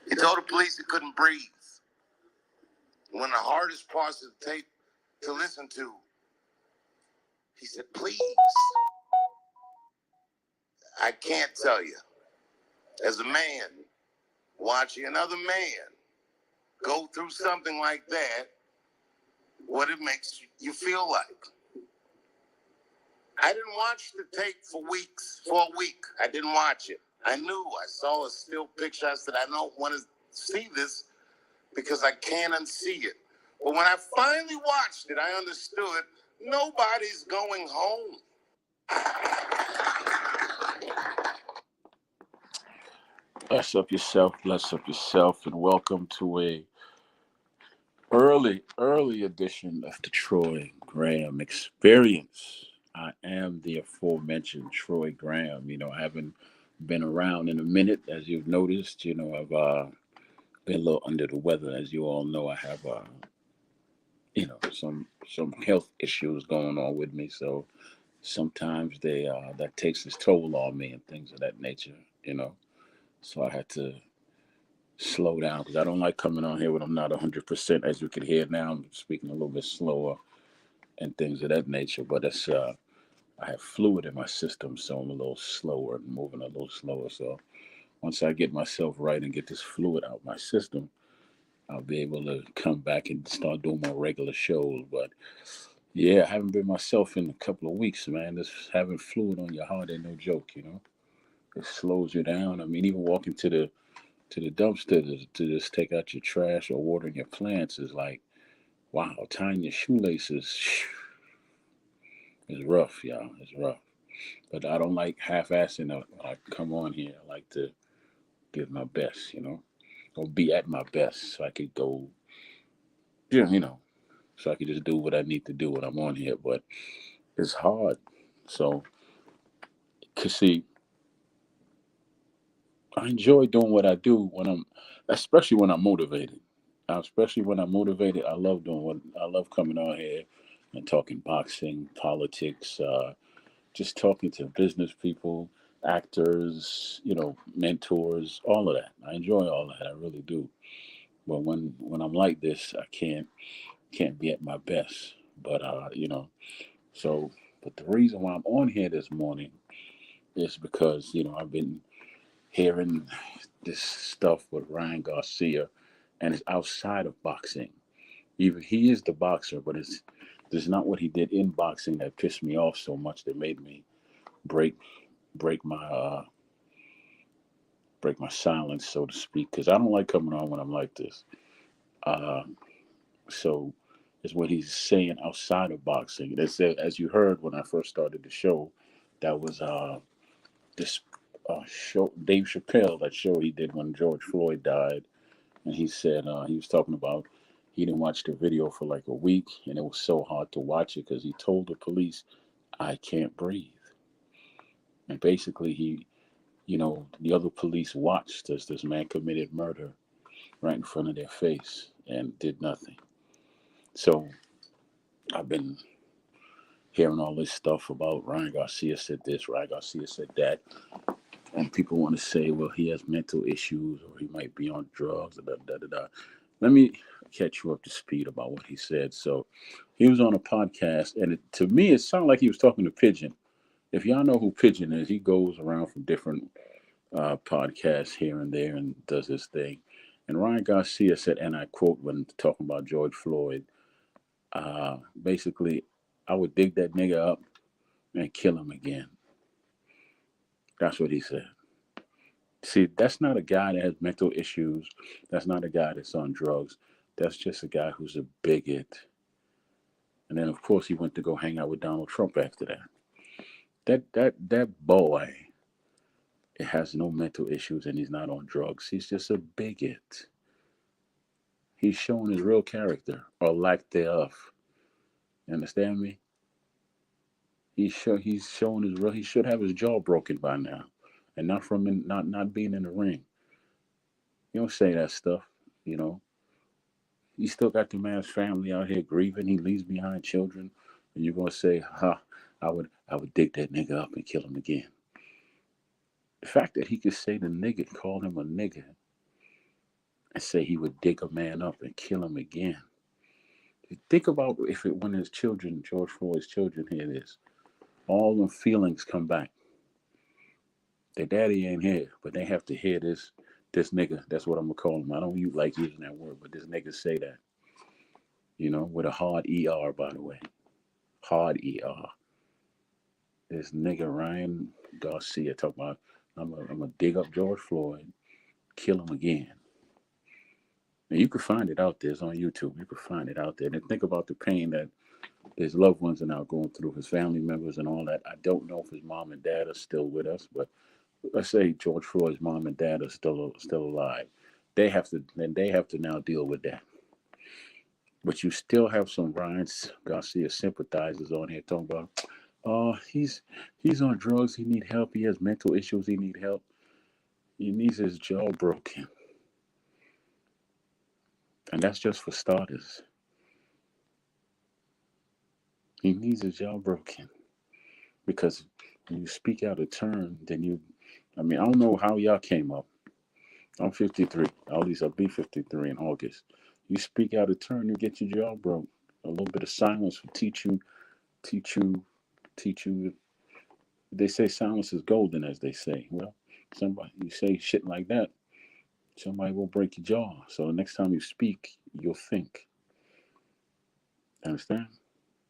He told the police he couldn't breathe. One of the hardest parts of the tape to listen to, he said, please, I can't tell you, as a man, watching another man go through something like that, what it makes you feel like. I didn't watch the tape for a week. I didn't watch it. I saw a still picture. I said, I don't want to see this because I can't unsee it. But when I finally watched it, I understood nobody's going home. Bless up yourself, and welcome to a early edition of the Troy Graham Experience. I am the aforementioned Troy Graham. I haven't been around in a minute, as you've noticed. I've been a little under the weather, as you all know. I have some health issues going on with me, so sometimes they that takes its toll on me and things of that nature. So I had to slow down because I don't like coming on here when I'm not 100%. As you can hear now, I'm speaking a little bit slower and things of that nature. But it's I have fluid in my system, so I'm a little slower and moving a little slower. So once I get myself right and get this fluid out my system, I'll be able to come back and start doing my regular shows. But yeah, I haven't been myself in a couple of weeks, man. This having fluid on your heart ain't no joke. It slows you down. I mean, even walking to the dumpster to just take out your trash or watering your plants is like, wow, tying your shoelaces is rough, y'all. It's rough. But I don't like half-assing it. When I come on here, I like to give my best, or be at my best so I could go, yeah, so I could just do what I need to do when I'm on here. But it's hard. So, cause see, I enjoy doing what I do especially when I'm motivated. Especially when I'm motivated, I love coming on here and talking boxing, politics, just talking to business people, actors, mentors, all of that. I enjoy all of that. I really do. But when I'm like this, I can't be at my best. But so but the reason why I'm on here this morning is because I've been hearing this stuff with Ryan Garcia, and it's outside of boxing. Even he is the boxer, but it's not what he did in boxing that pissed me off so much that made me break break my break my silence, so to speak, because I don't like coming on when I'm like this. Uh, so it's what he's saying outside of boxing. As you heard when I first started the show, that was this show Dave Chappelle, that show he did when George Floyd died. And he said he was talking about he didn't watch the video for like a week, and it was so hard to watch it because he told the police, "I can't breathe." And basically, the other police watched as this man committed murder right in front of their face and did nothing. So I've been hearing all this stuff about Ryan Garcia said this, Ryan Garcia said that, and people want to say, well, he has mental issues or he might be on drugs. Da, da, da, da. Let me catch you up to speed about what he said. So he was on a podcast, and to me, it sounded like he was talking to Pigeon. If y'all know who Pigeon is, he goes around from different podcasts here and there and does his thing. And Ryan Garcia said, and I quote when talking about George Floyd, basically, I would dig that nigga up and kill him again. That's what he said. See, that's not a guy that has mental issues. That's not a guy that's on drugs. That's just a guy who's a bigot. And then, of course, he went to go hang out with Donald Trump after that. That boy has no mental issues and he's not on drugs. He's just a bigot. He's showing his real character or lack thereof. You understand me? He's showing his real. He should have his jaw broken by now, and not from not being in the ring. You don't say that stuff. You know, he still got the man's family out here grieving. He leaves behind children, and you're gonna say, "Ha, I would dig that nigga up and kill him again." The fact that he could say the nigga, call him a nigga, and say he would dig a man up and kill him again. Think about if it when his children, George Floyd's children, hear this, all them feelings come back. Their daddy ain't here, but they have to hear this nigga. That's what I'm gonna call him. I don't like using that word, but this nigga say that. With a hard ER, by the way, hard ER. This nigga Ryan Garcia talking about I'm gonna dig up George Floyd, kill him again. And you can find it out there. It's on YouTube. You can find it out there. And think about the pain that his loved ones are now going through, his family members and all that. I don't know if his mom and dad are still with us, but let's say George Floyd's mom and dad are still alive. They have to now deal with that. But you still have some Ryan Garcia sympathizers on here talking about, oh, he's on drugs. He need help. He has mental issues. He need help. He needs his jaw broken, and that's just for starters. He needs his jaw broken because when you speak out of turn, then I don't know how y'all came up. I'm 53. At least I'll be 53 in August. You speak out of turn, you get your jaw broke. A little bit of silence will teach you. They say silence is golden, as they say. Well, somebody you say shit like that, somebody will break your jaw. So the next time you speak, you'll think. Understand?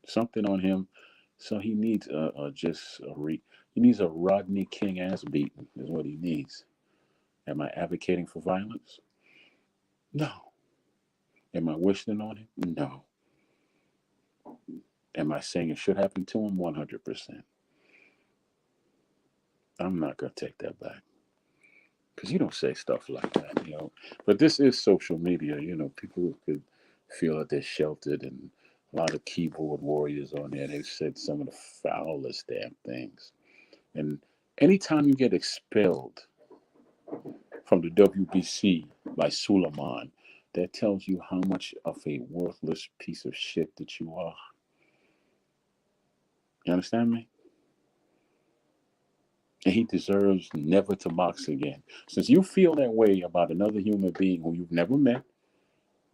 Something on him. So he needs he needs a Rodney King ass beating is what he needs. Am I advocating for violence? No. Am I wishing on him? No. Am I saying it should happen to him? 100%. I'm not going to take that back. Because you don't say stuff like that. But this is social media. People could feel that they're sheltered, and a lot of keyboard warriors on there. They've said some of the foulest damn things. And anytime you get expelled from the WBC by Suleiman, that tells you how much of a worthless piece of shit that you are. You understand me? And he deserves never to box again. Since you feel that way about another human being who you've never met,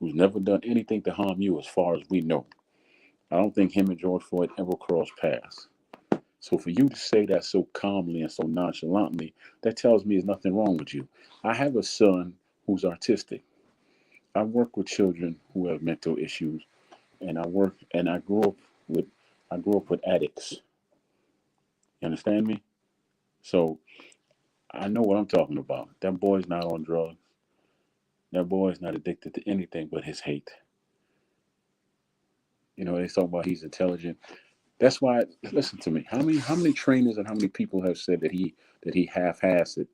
who's never done anything to harm you as far as we know, I don't think him and George Floyd ever crossed paths. So for you to say that so calmly and so nonchalantly, that tells me there's nothing wrong with you. I have a son who's artistic. I work with children who have mental issues, and I grew up with addicts. You understand me? So I know what I'm talking about. That boy's not on drugs. That boy's not addicted to anything but his hate. They talk about he's intelligent. That's why. Listen to me. How many trainers and how many people have said that he half-assed it?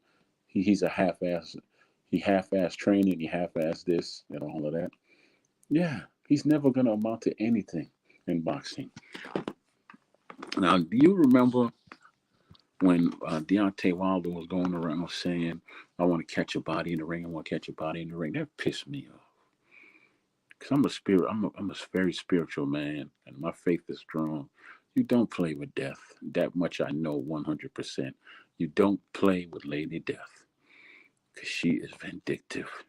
He's a half-ass. He half-assed training. He half-assed this and all of that. Yeah, he's never gonna amount to anything in boxing. Now, do you remember when Deontay Wilder was going around saying, "I want to catch a body in the ring. I want to catch a body in the ring"? That pissed me off. Cause I'm a spirit. I'm a very spiritual man, and my faith is strong. You don't play with death. That much I know 100%. You don't play with Lady Death, cause she is vindictive,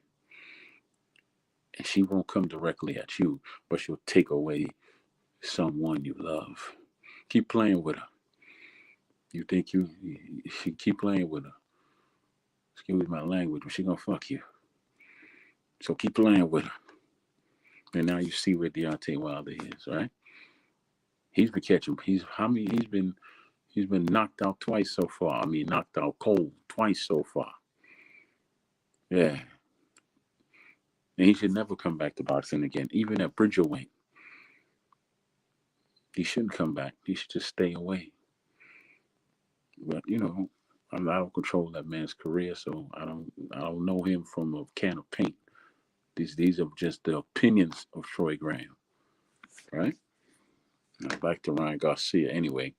and she won't come directly at you, but she'll take away someone you love. Keep playing with her. You think you keep playing with her. Excuse my language, but she gonna fuck you. So keep playing with her. And now you see where Deontay Wilder is, right? He's been catching. He's been knocked out twice so far. Knocked out cold twice so far. Yeah. And he should never come back to boxing again, even at Bridgerweight. He shouldn't come back. He should just stay away. But I don't control that man's career, so I don't know him from a can of paint. These are just the opinions of Troy Graham, right? Now back to Ryan Garcia. Anyway,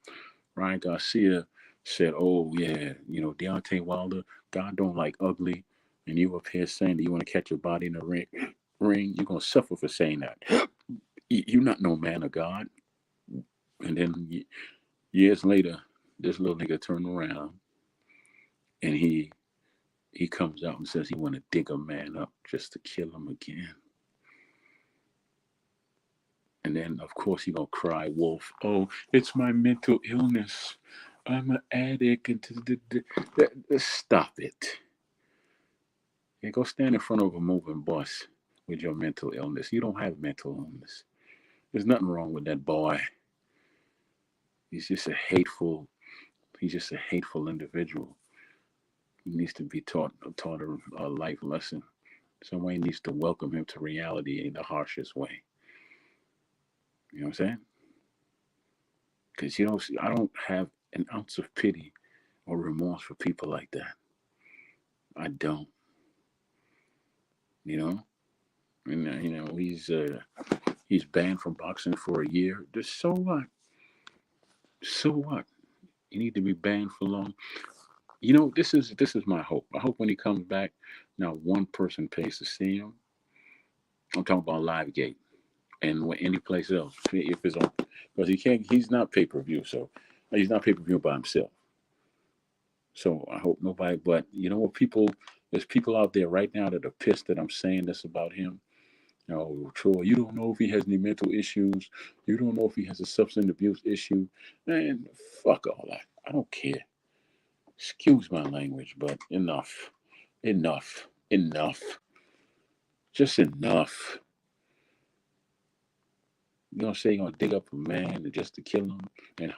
Ryan Garcia said, "Oh yeah, Deontay Wilder, God don't like ugly, and you up here saying that you want to catch your body in the ring, you're gonna suffer for saying that. You're not no man of God." And then years later, this little nigga turned around and he he comes out and says he want to dig a man up just to kill him again. And then, of course, he gonna cry wolf. Oh, it's my mental illness. I'm an addict. Stop it. Yeah, go stand in front of a moving bus with your mental illness. You don't have mental illness. There's nothing wrong with that boy. He's just a hateful. He's just a hateful individual. He needs to be taught a life lesson. Somebody needs to welcome him to reality in the harshest way. You know what I'm saying? Because you don't. I don't have an ounce of pity or remorse for people like that. I don't. You know. And he's banned from boxing for a year. Just so what? So what? You need to be banned for long. This is my hope. I hope when he comes back, now one person pays to see him. I'm talking about Livegate and any place else if it's on, because he can't. He's not pay per view, so he's not pay per view by himself. So I hope nobody. But you know what, there's people out there right now that are pissed that I'm saying this about him. Troy, you don't know if he has any mental issues. You don't know if he has a substance abuse issue. Man, fuck all that. I don't care. Excuse my language, but enough. Enough. Enough. Just enough. You gonna say you're gonna dig up a man just to kill him? And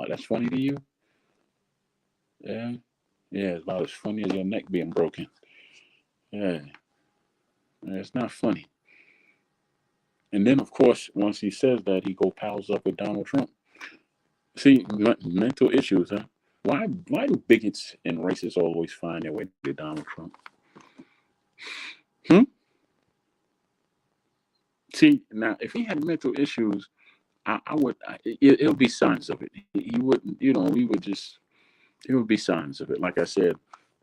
that's funny to you? Yeah? Yeah, it's about as funny as your neck being broken. Yeah. Yeah, it's not funny. And then, of course, once he says that, he go pals up with Donald Trump. See, mental issues, huh? Why do bigots and racists always find their way to Donald Trump? Hmm? See, now, if he had mental issues, I would, it'll be signs of it. He wouldn't, we would just, there would be signs of it. Like I said,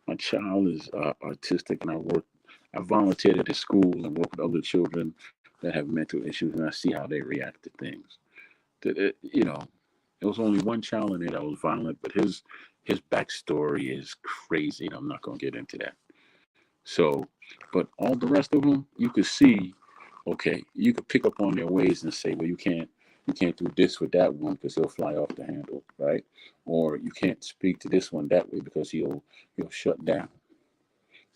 my child is autistic, and I volunteered at a school and work with other children that have mental issues, and I see how they react to things. There was only one child in there that was violent, but his backstory is crazy, and I'm not gonna get into that. So, but all the rest of them, you could see, okay, you could pick up on their ways and say, well, you can't do this with that one because he'll fly off the handle, right? Or you can't speak to this one that way because he'll shut down,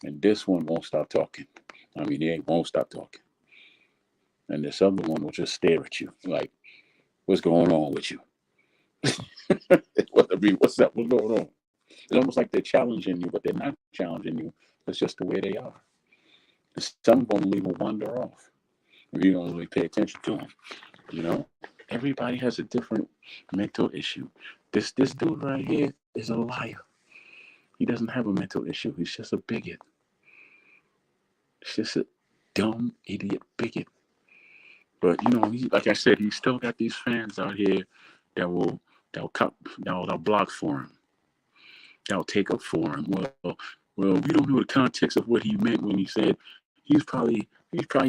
and this one won't stop talking. I mean, he won't stop talking, and this other one will just stare at you like, what's going on with you? What's up? What's going on? It's almost like they're challenging you, but they're not challenging you. It's just the way they are. Some of them will wander off if you don't really pay attention to them. Everybody has a different mental issue. This dude right here is a liar. He doesn't have a mental issue. He's just a bigot. He's just a dumb idiot bigot. But like I said, he's still got these fans out here that will that'll block for him. That'll take up for him. Well, we don't know the context of what he meant when he said he's probably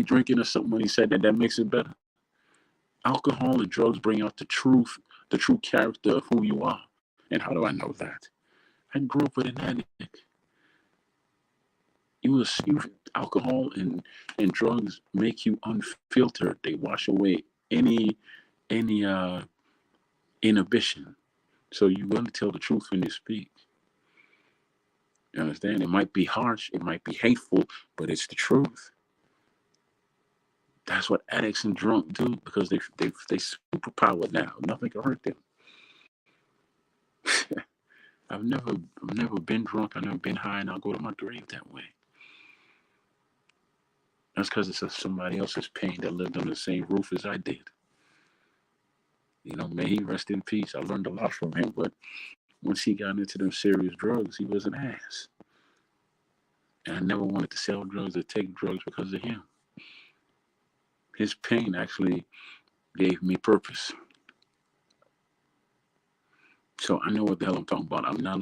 drinking or something when he said that. That makes it better. Alcohol and drugs bring out the true character of who you are. And how do I know that? I grew up with an addict. Alcohol and drugs make you unfiltered. They wash away any inhibition. So you're going to tell the truth when you speak. You understand? It might be harsh, it might be hateful, but it's the truth. That's what addicts and drunk do because they superpowered now. Nothing can hurt them. I've never been drunk. I've never been high, and I'll go to my grave that way. That's because it's somebody else's pain that lived under the same roof as I did. May he rest in peace. I learned a lot from him, but once he got into them serious drugs, he was an ass. And I never wanted to sell drugs or take drugs because of him. His pain actually gave me purpose. So I know what the hell I'm talking about. I'm not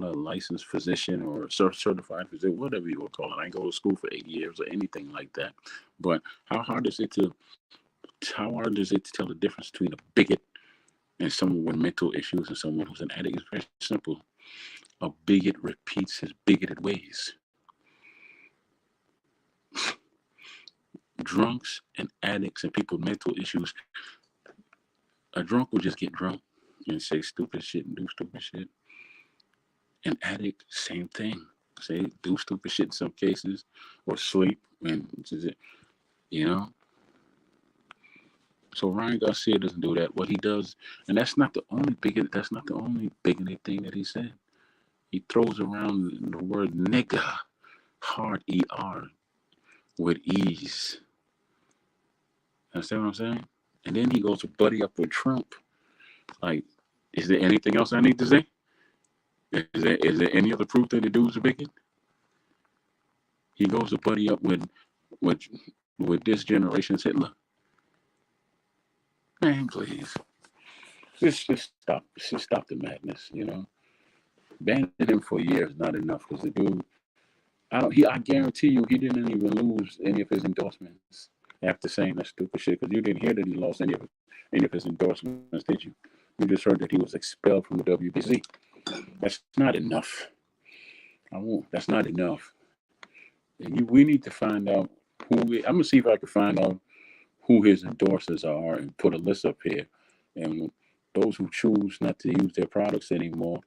a licensed physician or a certified physician, whatever you want to call it. I didn't go to school for 8 years or anything like that. But how hard is it to tell the difference between a bigot and someone with mental issues and someone who's an addict? It's very simple. a bigot repeats his bigoted ways. Drunks and addicts and people with mental issues. A drunk will just get drunk and say stupid shit and do stupid shit. An addict, same thing. Say do stupid shit in some cases, or sleep, and you know. So Ryan Garcia doesn't do that. What he does, and that's not the only bigot. That's not the only bigoted thing that he said. He throws around the word nigga, hard ER, with ease. Understand what I'm saying? And then he goes to buddy up with Trump. Like, is there anything else I need to say? Is there any other proof that the dude's a bigot? He goes to buddy up with with this generation's Hitler. Man, please. Just stop the madness, you know. Banning him for a year is not enough because the dude, I guarantee you, he didn't even lose any of his endorsements after saying that stupid shit. Because you didn't hear that he lost any of his endorsements, did you? You just heard that he was expelled from the WBC. That's not enough. That's not enough. And we need to find out I'm gonna see if I can find out who his endorsers are and put a list up here. And those who choose not to use their products anymore,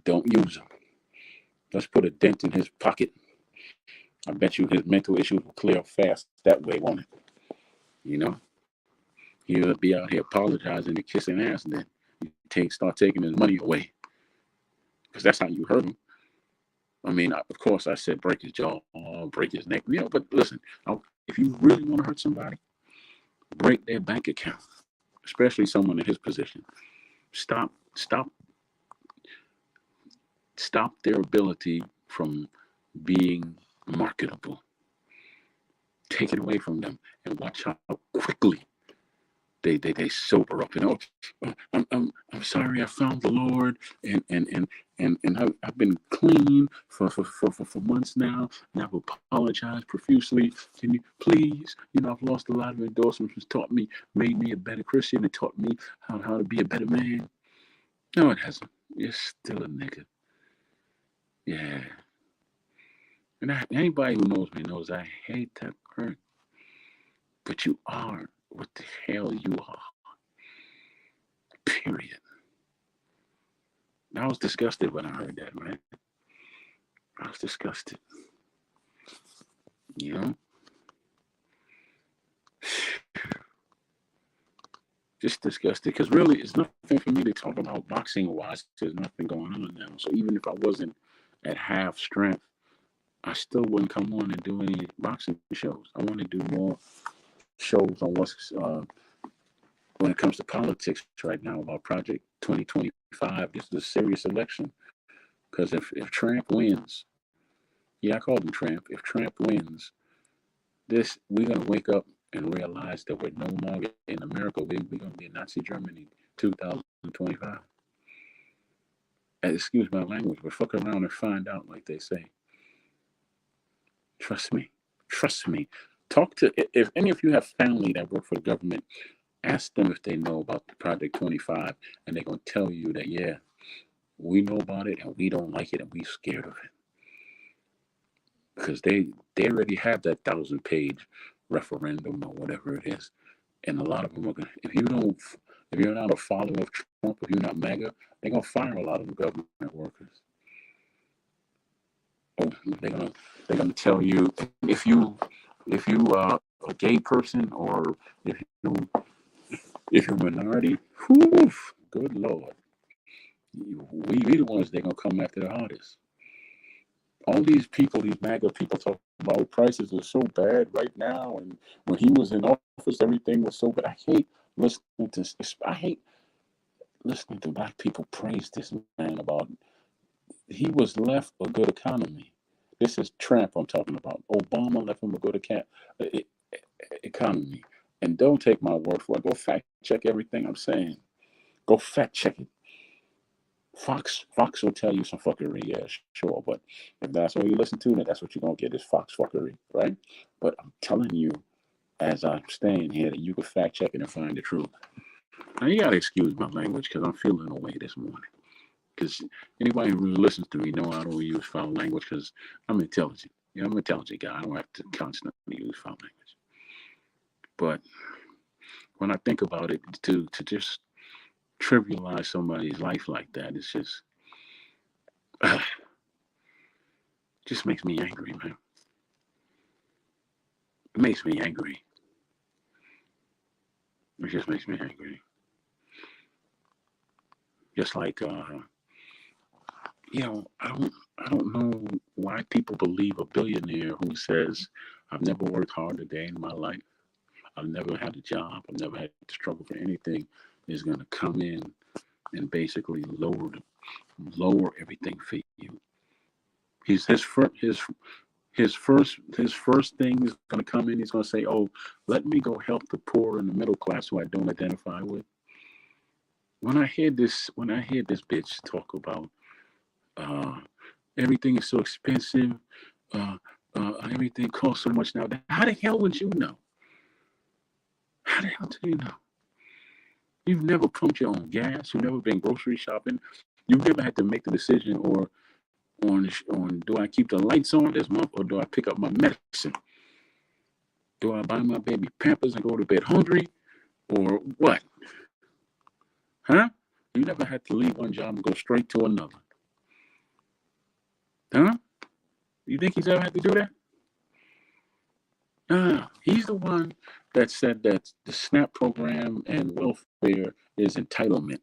don't use them. Let's put a dent in his pocket. I bet you his mental issues will clear up fast that way, won't it? You know? He'll be out here apologizing and kissing ass, and then start taking his money away. Because that's how you hurt him. I mean, of course, I said break his jaw, break his neck. You know, but listen, if you really want to hurt somebody, break their bank account, especially someone in his position. Stop their ability from being marketable. Take it away from them and watch how quickly they sober up. And I'm sorry, I found the Lord, and I've been clean for months now, and I've apologized profusely. Can you please, I've lost a lot of endorsements, which made me a better Christian, and taught me how to be a better man. No, it hasn't. You're still a nigga. Yeah. And anybody who knows me knows I hate that word. But you are what the hell you are. Period. I was disgusted when I heard that, man. I was disgusted. You know? Just disgusted. Because really, it's nothing for me to talk about boxing-wise. There's nothing going on now. So even if I wasn't at half strength, I still wouldn't come on and do any boxing shows. I want to do more shows on what's when it comes to politics right now about Project 2025. This is a serious election. Because if Trump wins, I call him Trump. If Trump wins, we're going to wake up and realize that we're no longer in America. We're going to be in Nazi Germany 2025. And excuse my language, but fuck around and find out, like they say. Trust me. Talk to, if any of you have family that work for the government, ask them if they know about the Project 25, and they're going to tell you that, yeah, we know about it and we don't like it and we're scared of it. Because they already have that 1,000-page referendum or whatever it is. And a lot of them are going to, if you're not a follower of Trump, if you're not MAGA, they're going to fire a lot of the government workers. Oh, they're going to tell you, if you are a gay person or if you're a minority, whew, good Lord. We the ones they're going to come after the hardest. All these people, these MAGA people, talk about prices are so bad right now, and when he was in office, everything was so bad. I hate listening to black people praise this man about. He was left a good economy. This is Trump I'm talking about. Obama left him a good economy, and don't take my word for it. Go fact check everything I'm saying. Go fact check it. Fox will tell you some fuckery, yeah, sure, but if that's what you listen to, then that's what you're going to get is Fox fuckery, right? But I'm telling you, as I'm staying here, that you can fact check it and find the truth. Now, you got to excuse my language because I'm feeling away this morning, because anybody who listens to me know I don't use foul language because I'm intelligent. You know, I'm an intelligent guy. I don't have to constantly use foul language. But when I think about it, to just trivialize somebody's life like that, it's just makes me angry, man. It makes me angry. It just makes me angry. Just like I don't know why people believe a billionaire who says, I've never worked hard a day in my life. I've never had a job. I've never had to struggle for anything. Is going to come in and basically lower everything for you. He's his first thing is going to come in. He's going to say, "Oh, let me go help the poor and the middle class who I don't identify with." When I hear this bitch talk about uh, everything is so expensive, uh, everything costs so much now. How the hell would you know? How the hell do you know? You've never pumped your own gas. You've never been grocery shopping. You've never had to make the decision or on do I keep the lights on this month or do I pick up my medicine? Do I buy my baby Pampers and go to bed hungry or what? Huh? You never had to leave one job and go straight to another. Huh? You think he's ever had to do that? He's the one that said that the SNAP program and welfare is entitlement.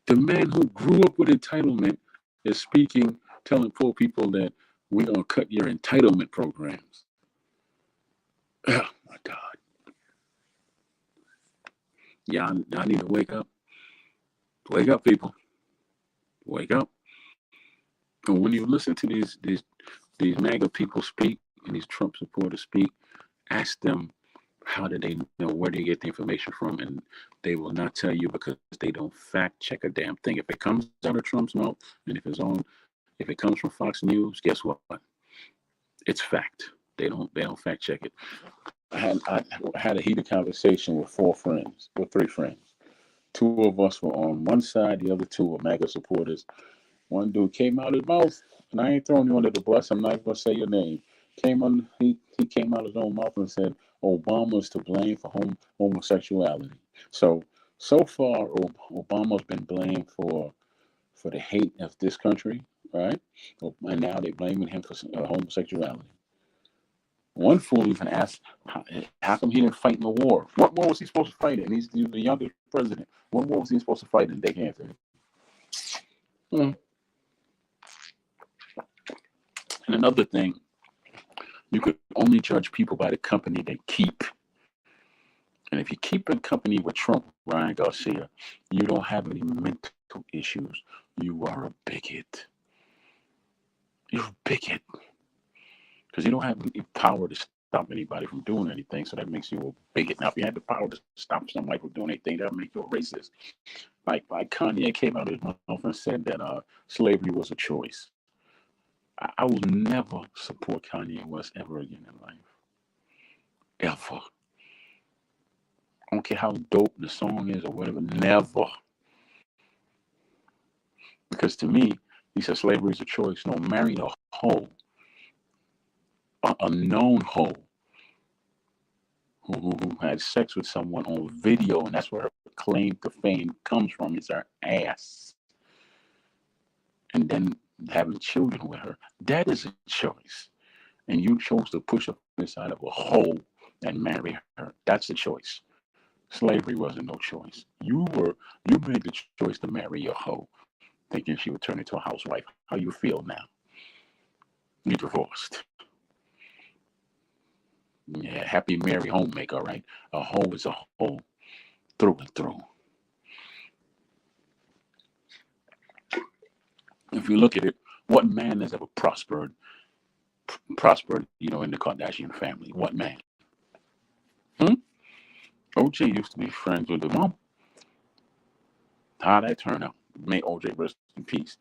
The man who grew up with entitlement is speaking, telling poor people that we're going to cut your entitlement programs. Oh, my God. Yeah, I need to wake up. Wake up, people. Wake up. And when you listen to these MAGA people speak and these Trump supporters speak, ask them how do they know where they get the information from, and they will not tell you because they don't fact check a damn thing. If it comes out of Trump's mouth and if it comes from Fox News, guess what? It's fact. They don't fact check it. I had a heated conversation with three friends. Two of us were on one side, the other two were MAGA supporters. One dude came out his mouth, and I ain't throwing you under the bus. I'm not gonna say your name. He came out his own mouth and said Obama's to blame for homosexuality. So far, Obama's been blamed for the hate of this country, right? And now they're blaming him for homosexuality. One fool even asked, how come he didn't fight in the war? What war was he supposed to fight in? He's the youngest president. What war was he supposed to fight in? They can't say. And another thing, you could only judge people by the company they keep. And if you keep in company with Trump, Ryan Garcia, you don't have any mental issues. You are a bigot. You're a bigot. Because you don't have any power to stop anybody from doing anything, so that makes you a bigot. Now, if you had the power to stop somebody from doing anything, that would make you a racist. Like Kanye came out of his mouth and said that slavery was a choice. I will never support Kanye West ever again in life. Ever. I don't care how dope the song is or whatever. Never. Because to me, he said slavery is a choice. No, marry a hoe, a known hoe who had sex with someone on video, and that's where her claim to fame comes from, is her ass. And then having children with her. That is a choice. And you chose to push up inside of a hoe and marry her. That's a choice. Slavery wasn't no choice. You made the choice to marry a hoe, thinking she would turn into a housewife. How you feel now? You divorced. Yeah, happy married homemaker, right? A hoe is a hoe through and through. If you look at it, what man has ever prospered, in the Kardashian family? What man? Hmm? OJ used to be friends with the mom. How that turn out? May OJ rest in peace.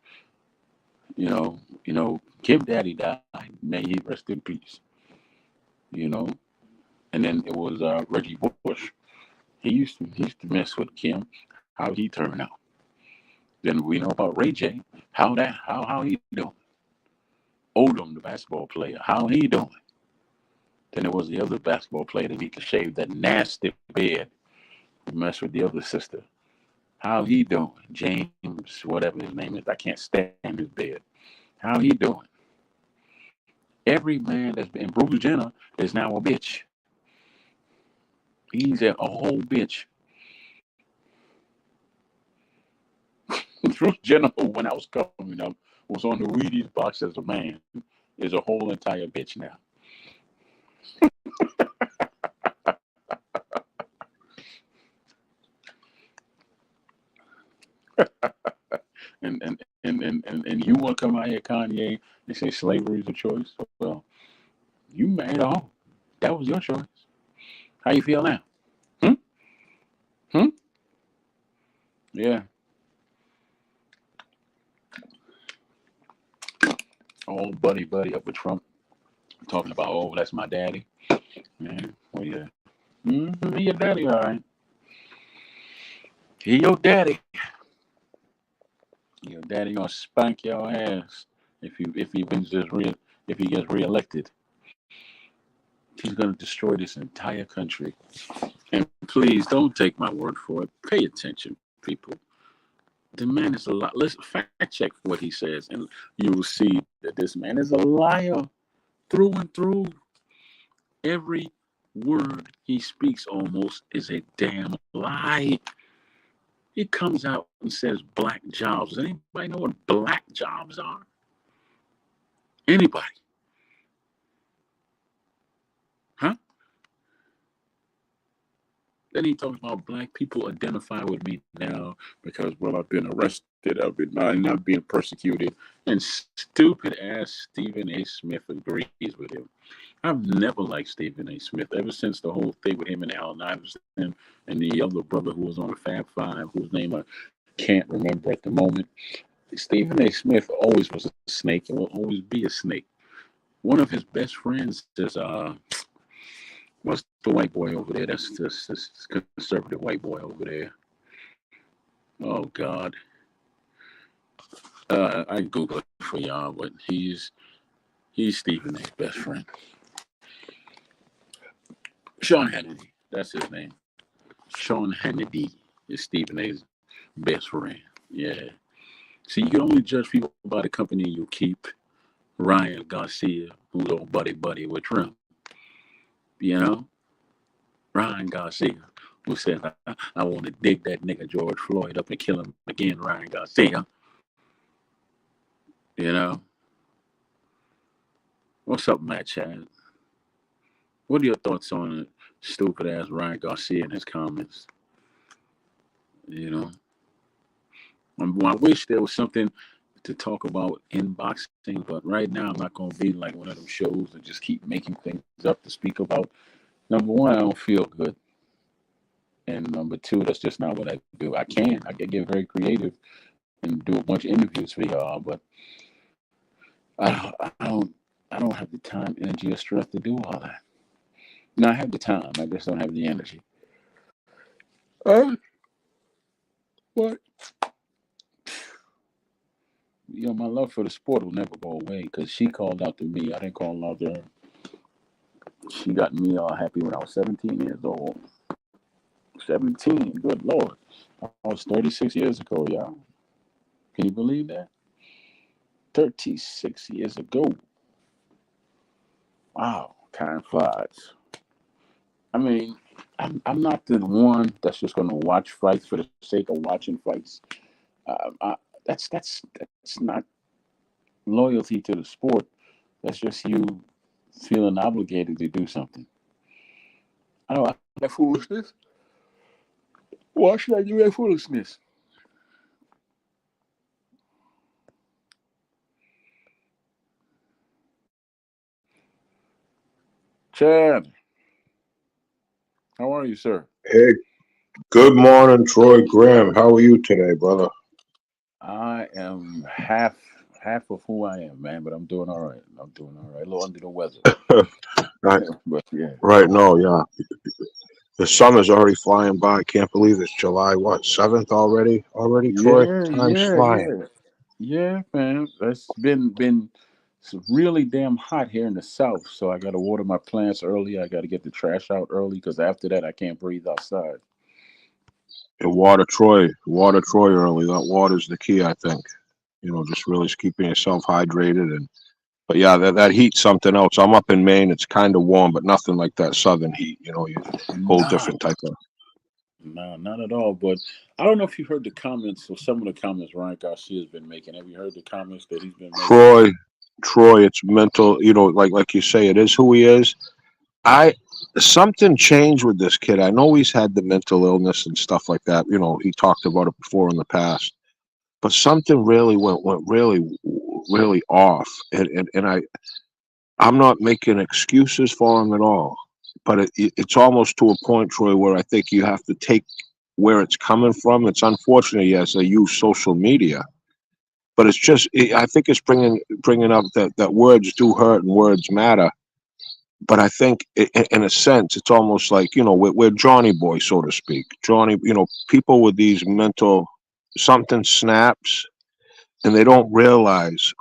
Kim Daddy died. May he rest in peace. You know, and then it was Reggie Bush. He used to mess with Kim. How he turned out? Then we know about Ray J. How he doing? Odom, the basketball player, how he doing? Then there was the other basketball player that he could shave that nasty beard, mess with the other sister. How he doing? James, whatever his name is. I can't stand his beard. How he doing? Every man that's been Bruce Jenner is now a bitch. He's a whole bitch. Bruce Jenner, when I was coming up, was on the Wheaties box as a man. Is a whole entire bitch now. And you want to come out here, Kanye, and say slavery is a choice? Well, you married a hoe. That was your choice. How you feel now? Hmm? Hmm? Yeah. Oh, buddy up with Trump, talking about, oh, that's my daddy. Yeah. Well, yeah. Mm-hmm. He your daddy, all right. He your daddy. Your daddy gonna spank your ass if he gets reelected. He's gonna destroy this entire country. And please don't take my word for it. Pay attention, people. The man is a lot. Let's fact check what he says, and you will see that this man is a liar through and through. Every word he speaks almost is a damn lie. He comes out and says black jobs. Does anybody know what black jobs are? Anybody? Huh? Then he talks about black people identify with me now because, well, I've been arrested, I'm not being persecuted, and stupid ass Stephen A. Smith agrees with him. I've never liked Stephen A. Smith ever since the whole thing with him and Allen Iverson and the other brother who was on the Fab Five, whose name I can't remember at the moment. Stephen A. Smith always was a snake and will always be a snake. One of his best friends is what's the white boy over there? That's this conservative white boy over there. Oh God. I Google it for y'all, but he's Stephen A.'s best friend. Sean Hannity, that's his name. Sean Hannity is Stephen A.'s best friend. Yeah. See, you can only judge people by the company you keep. Ryan Garcia, who's old buddy with Trump. You know? Ryan Garcia, who says, I want to dig that nigga George Floyd up and kill him again, Ryan Garcia. You know? What's up, Matt Chad? What are your thoughts on stupid ass Ryan Garcia and his comments? You know? I wish there was something to talk about in boxing, but right now I'm not going to be like one of them shows that just keep making things up to speak about. Number one, I don't feel good. And number two, that's just not what I do. I can get very creative and do a bunch of interviews for y'all, but I don't have the time, energy, or strength to do all that. No, I have the time. I just don't have the energy. What? You know, my love for the sport will never go away because she called out to me. I didn't call out to her. She got me all happy when I was 17 years old. 17, good Lord. I was 36 years ago, y'all. Can you believe that? 36 years ago. Wow, time flies. I mean, I'm not the one that's just going to watch fights for the sake of watching fights. That's not loyalty to the sport. That's just you feeling obligated to do something. I don't like that foolishness. Why should I do that foolishness? Chad, how are you, sir? Hey, good morning, Troy Graham. How are you today, brother? I am half of who I am, man, but I'm doing all right. I'm doing all right. A little under the weather. Right, But yeah. right now, yeah. The summer's already flying by. I can't believe it's July, what, 7th already? Already, Troy? Yeah, Time's yeah, flying. yeah, yeah, man. That's been it's really damn hot here in the south. So I got to water my plants early. I got to get the trash out early because after that I can't breathe outside. And water Troy early. That water's the key, I think. Just really keeping yourself hydrated. But yeah, that heat's something else. I'm up in Maine. It's kind of warm, but nothing like that southern heat. Whole Nah, different type of. nah, not at all. But I don't know if you heard the comments or some of the comments Ryan Garcia has been making. Have you heard the comments that he's been making? Troy, Troy, it's mental. Like you say, it is who he is. I Something changed with this kid. I know he's had the mental illness and stuff like that. He talked about it before in the past, but something really went really off. And I'm not making excuses for him at all, but it's almost to a point, Troy, where I think you have to take where it's coming from. It's unfortunate, yes, they use social media, but it's just I think it's bringing up that words do hurt and words matter. But I think, in a sense, it's almost like we're Johnny boy, so to speak. Johnny, people with these mental something snaps, and they don't realize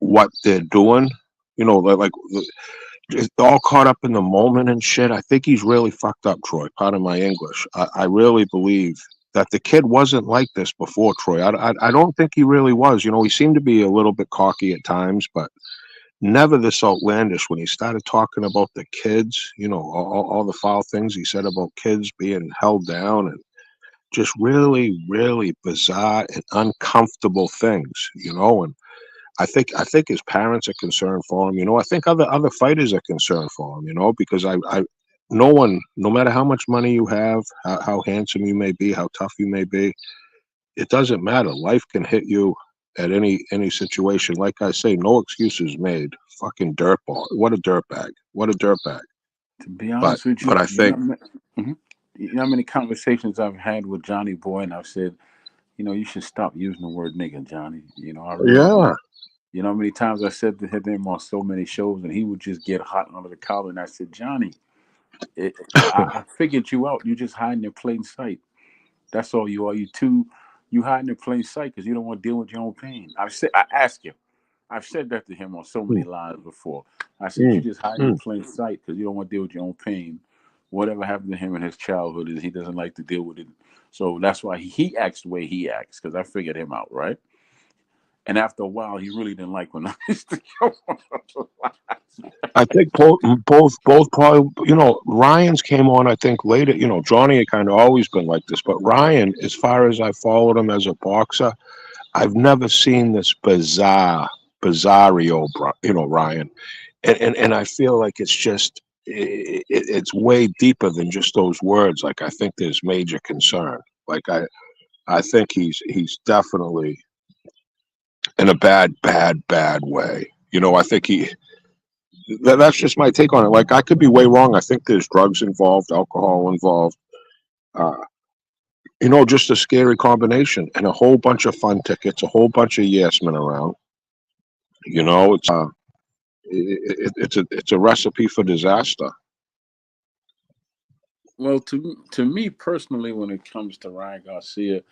what they're doing. Like just all caught up in the moment and shit. I think he's really fucked up, Troy. Pardon my English. I really believe that the kid wasn't like this before, Troy. I don't think he really was. He seemed to be a little bit cocky at times, but never this outlandish. When he started talking about the kids, all the foul things he said about kids being held down and just really, really bizarre and uncomfortable things, and I think his parents are concerned for him. I think other fighters are concerned for him. Because no one, no matter how much money you have, how handsome you may be, how tough you may be, it doesn't matter. Life can hit you at any situation. Like I say, no excuses made. Fucking dirtball. What a dirtbag. What a dirtbag. To be But honest with but you, I think mhm. You know how many conversations I've had with Johnny Boy, and I've said, you should stop using the word nigga, Johnny. I really do. yeah. You know how many times I said to him on so many shows, and he would just get hot under the collar, and I said, Johnny, I figured you out. You just hiding in plain sight. That's all you are. You hiding in plain sight because you don't want to deal with your own pain. I asked him. I've said that to him on so many Mm, lives before. I said, you mm, just hiding in mm. plain sight because you don't want to deal with your own pain. Whatever happened to him in his childhood is he doesn't like to deal with it. So that's why he acts the way he acts because I figured him out, right? And after a while, he really didn't like when I used to go on those lives. I think both probably. Ryan's came on. I think later. Johnny had kind of always been like this, but Ryan, as far as I followed him as a boxer, I've never seen this bizarrio, Ryan. And I feel like it's just it's way deeper than just those words. Like I think there's major concern. Like I think he's definitely in a bad way. I think that's just my take on it. Like I could be way wrong. I think there's drugs involved, alcohol involved. Uh, just a scary combination and a whole bunch of fun tickets, a whole bunch of yes men around. It's a recipe for disaster. Well, to me personally, when it comes to Ryan Garcia,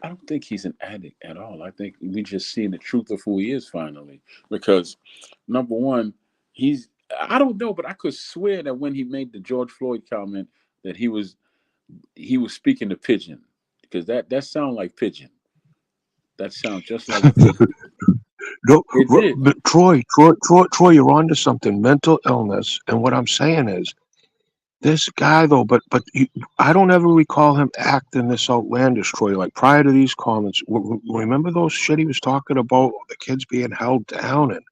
I don't think he's an addict at all. I think we just seeing the truth of who he is finally. Because number one, he's I don't know, but I could swear that when he made the George Floyd comment that he was speaking to pigeon. Because that sounds like pigeon. That sounds just like pigeon. No, It did. but Troy, you're onto something. Mental illness, and what I'm saying is, this guy though, I don't ever recall him acting this outlandish, Troy. Like prior to these comments, remember those shit he was talking about the kids being held down, and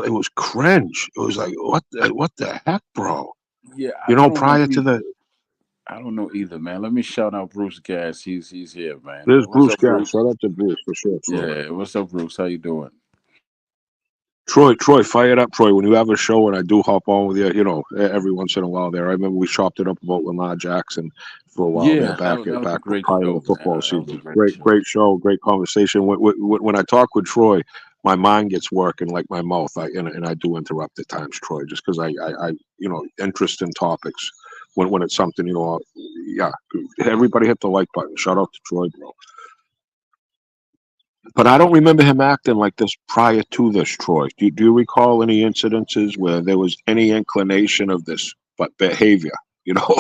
it was cringe. It was like, what the heck, bro? Yeah, I don't know Prior to either. the I don't know either, man. Let me shout out Bruce Gas. He's here, man. there's What's Bruce up, Gas. Bruce? Shout out to Bruce for sure, Troy. Yeah, what's up, Bruce? How you doing? Troy, fire it up, Troy. When you have a show and I do hop on with you, every once in a while there. I remember we chopped it up about Lamar Jackson for a while there, Yeah, back that was a back great prior to the show, man. football That was a season. great Great, show. great show, great conversation. When I talk with Troy, my mind gets working like my mouth. And I do interrupt at times, Troy, just because I interest in topics when it's something yeah, everybody hit the like button. Shout out to Troy, bro. But I don't remember him acting like this prior to this, Troy. Do you recall any incidences where there was any inclination of this but behavior? You know,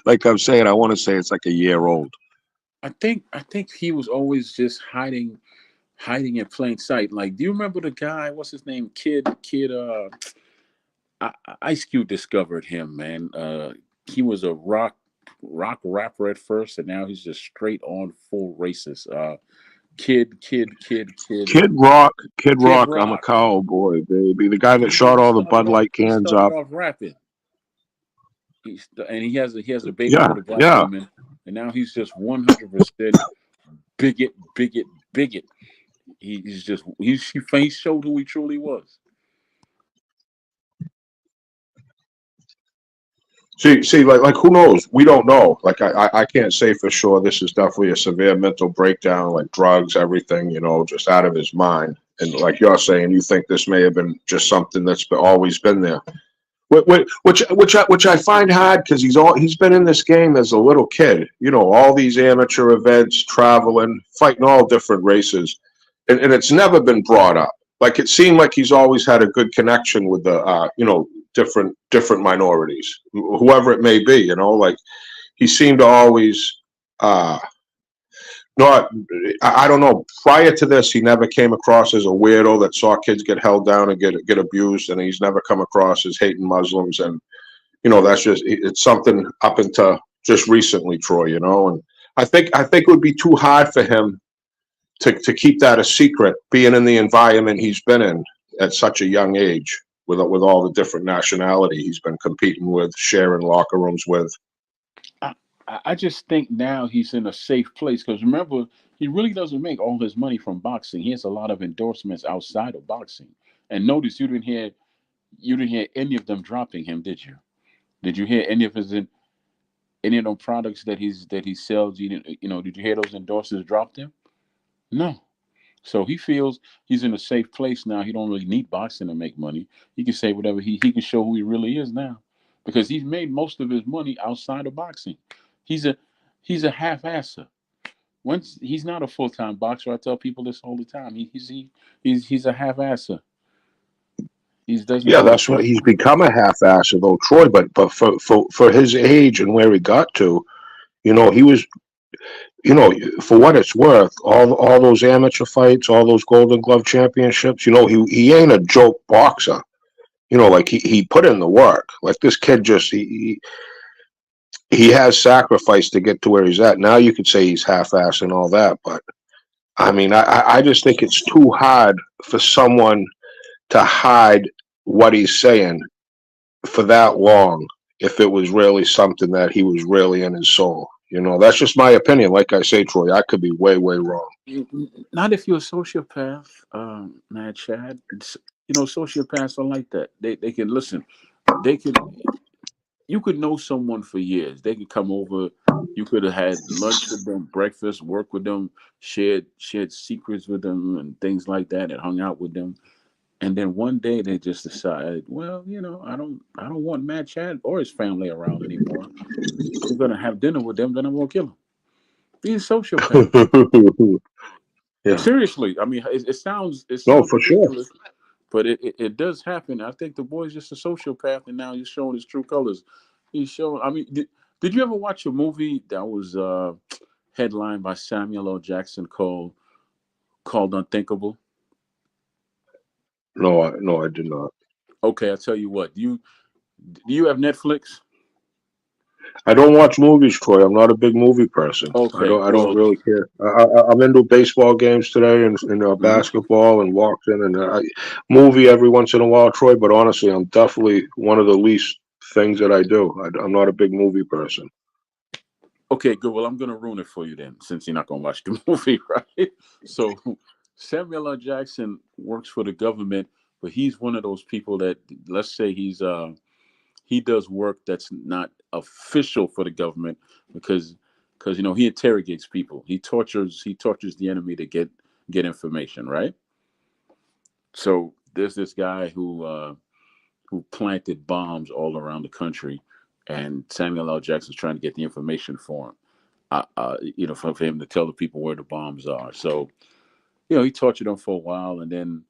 like I'm saying, I want to say it's like a year old. I think he was always just hiding in plain sight. Like, do you remember the guy? What's his name? Kid. Ice Cube discovered him, man. He was a rock rapper at first, and now he's just straight on full racist. Kid, Kid Kid Rock, I'm a Rock. cowboy, baby. The guy that shot He all the started Bud off. Light He cans started up. off rapping. And he has a baby Yeah, with a black yeah. woman, and now he's just 100% bigot. He showed who he truly was. See, like who knows? We don't know. Like I can't say for sure. This is definitely a severe mental breakdown, like drugs, everything. You know, just out of his mind. And like you're saying, you think this may have been just something that's always been there. Which I find hard because he's been in this game as a little kid. You know, all these amateur events, traveling, fighting all different races, and it's never been brought up. Like it seemed like he's always had a good connection with the different minorities, whoever it may be. You know, like he seemed to always uh, not. I don't know. Prior to this, he never came across as a weirdo that saw kids get held down and get abused, and he's never come across as hating Muslims. And that's just it's something up until just recently, Troy. And I think it would be too hard for him to keep that a secret, being in the environment he's been in at such a young age, with all the different nationality he's been competing with, sharing locker rooms with. I, I just think now he's in a safe place because remember, he really doesn't make all his money from boxing. He has a lot of endorsements outside of boxing. And notice you didn't hear any of them dropping him, did you? Did you hear any of them products that he sells? Did you hear those endorsements drop them? No. So he feels he's in a safe place now. He don't really need boxing to make money. He can say whatever he can show who he really is now, because he's made most of his money outside of boxing. He's a he's a half-asser. Once he's not a full-time boxer. I tell people this all the time. He's a half-asser. He doesn't Yeah, go to that's what full he's time. become a half-asser though, Troy. But for his age and where he got to, he was, for what it's worth, all those amateur fights, all those Golden Glove championships. He ain't a joke boxer. Like he put in the work. Like this kid just he has sacrificed to get to where he's at. Now you could say he's half-assed and all that, but I mean, I just think it's too hard for someone to hide what he's saying for that long if it was really something that he was really in his soul. That's just my opinion. Like I say, Troy, I could be way, way wrong. Not if you're a sociopath, Mad Chad. Sociopaths are like that. They can listen. They could You could know someone for years. They could come over. You could have had lunch with them, breakfast, work with them, shared secrets with them, and things like that, and hung out with them. And then one day they just decide, well, I don't want Matt Chad or his family around anymore. If we're gonna have dinner with them, then I'm gonna kill him. He's a sociopath. Yeah. Seriously, I mean, it sounds it No, sounds for sure. ridiculous, but it does happen. I think the boy's just a sociopath, and now he's showing his true colors. He's showing. I mean, did you ever watch a movie that was headlined by Samuel L. Jackson called Unthinkable? No, I did not. Okay, I tell you what. Do you have Netflix? I don't watch movies, Troy. I'm not a big movie person. I Okay, don't. I don't well, really care. I'm into baseball games today and mhm. basketball and boxing and movie every once in a while, Troy. But honestly, I'm definitely one of the least things that I do. I'm not a big movie person. Okay, good. Well, I'm gonna ruin it for you then, since you're not gonna watch the movie, right? So, Samuel L. Jackson works for the government, but he's one of those people that, let's say, he does work that's not official for the government because he interrogates people. He tortures the enemy to get information, right? So there's this guy who planted bombs all around the country, and Samuel L. Jackson's trying to get the information for him. For him to tell the people where the bombs are. So, he tortured them for a while, and then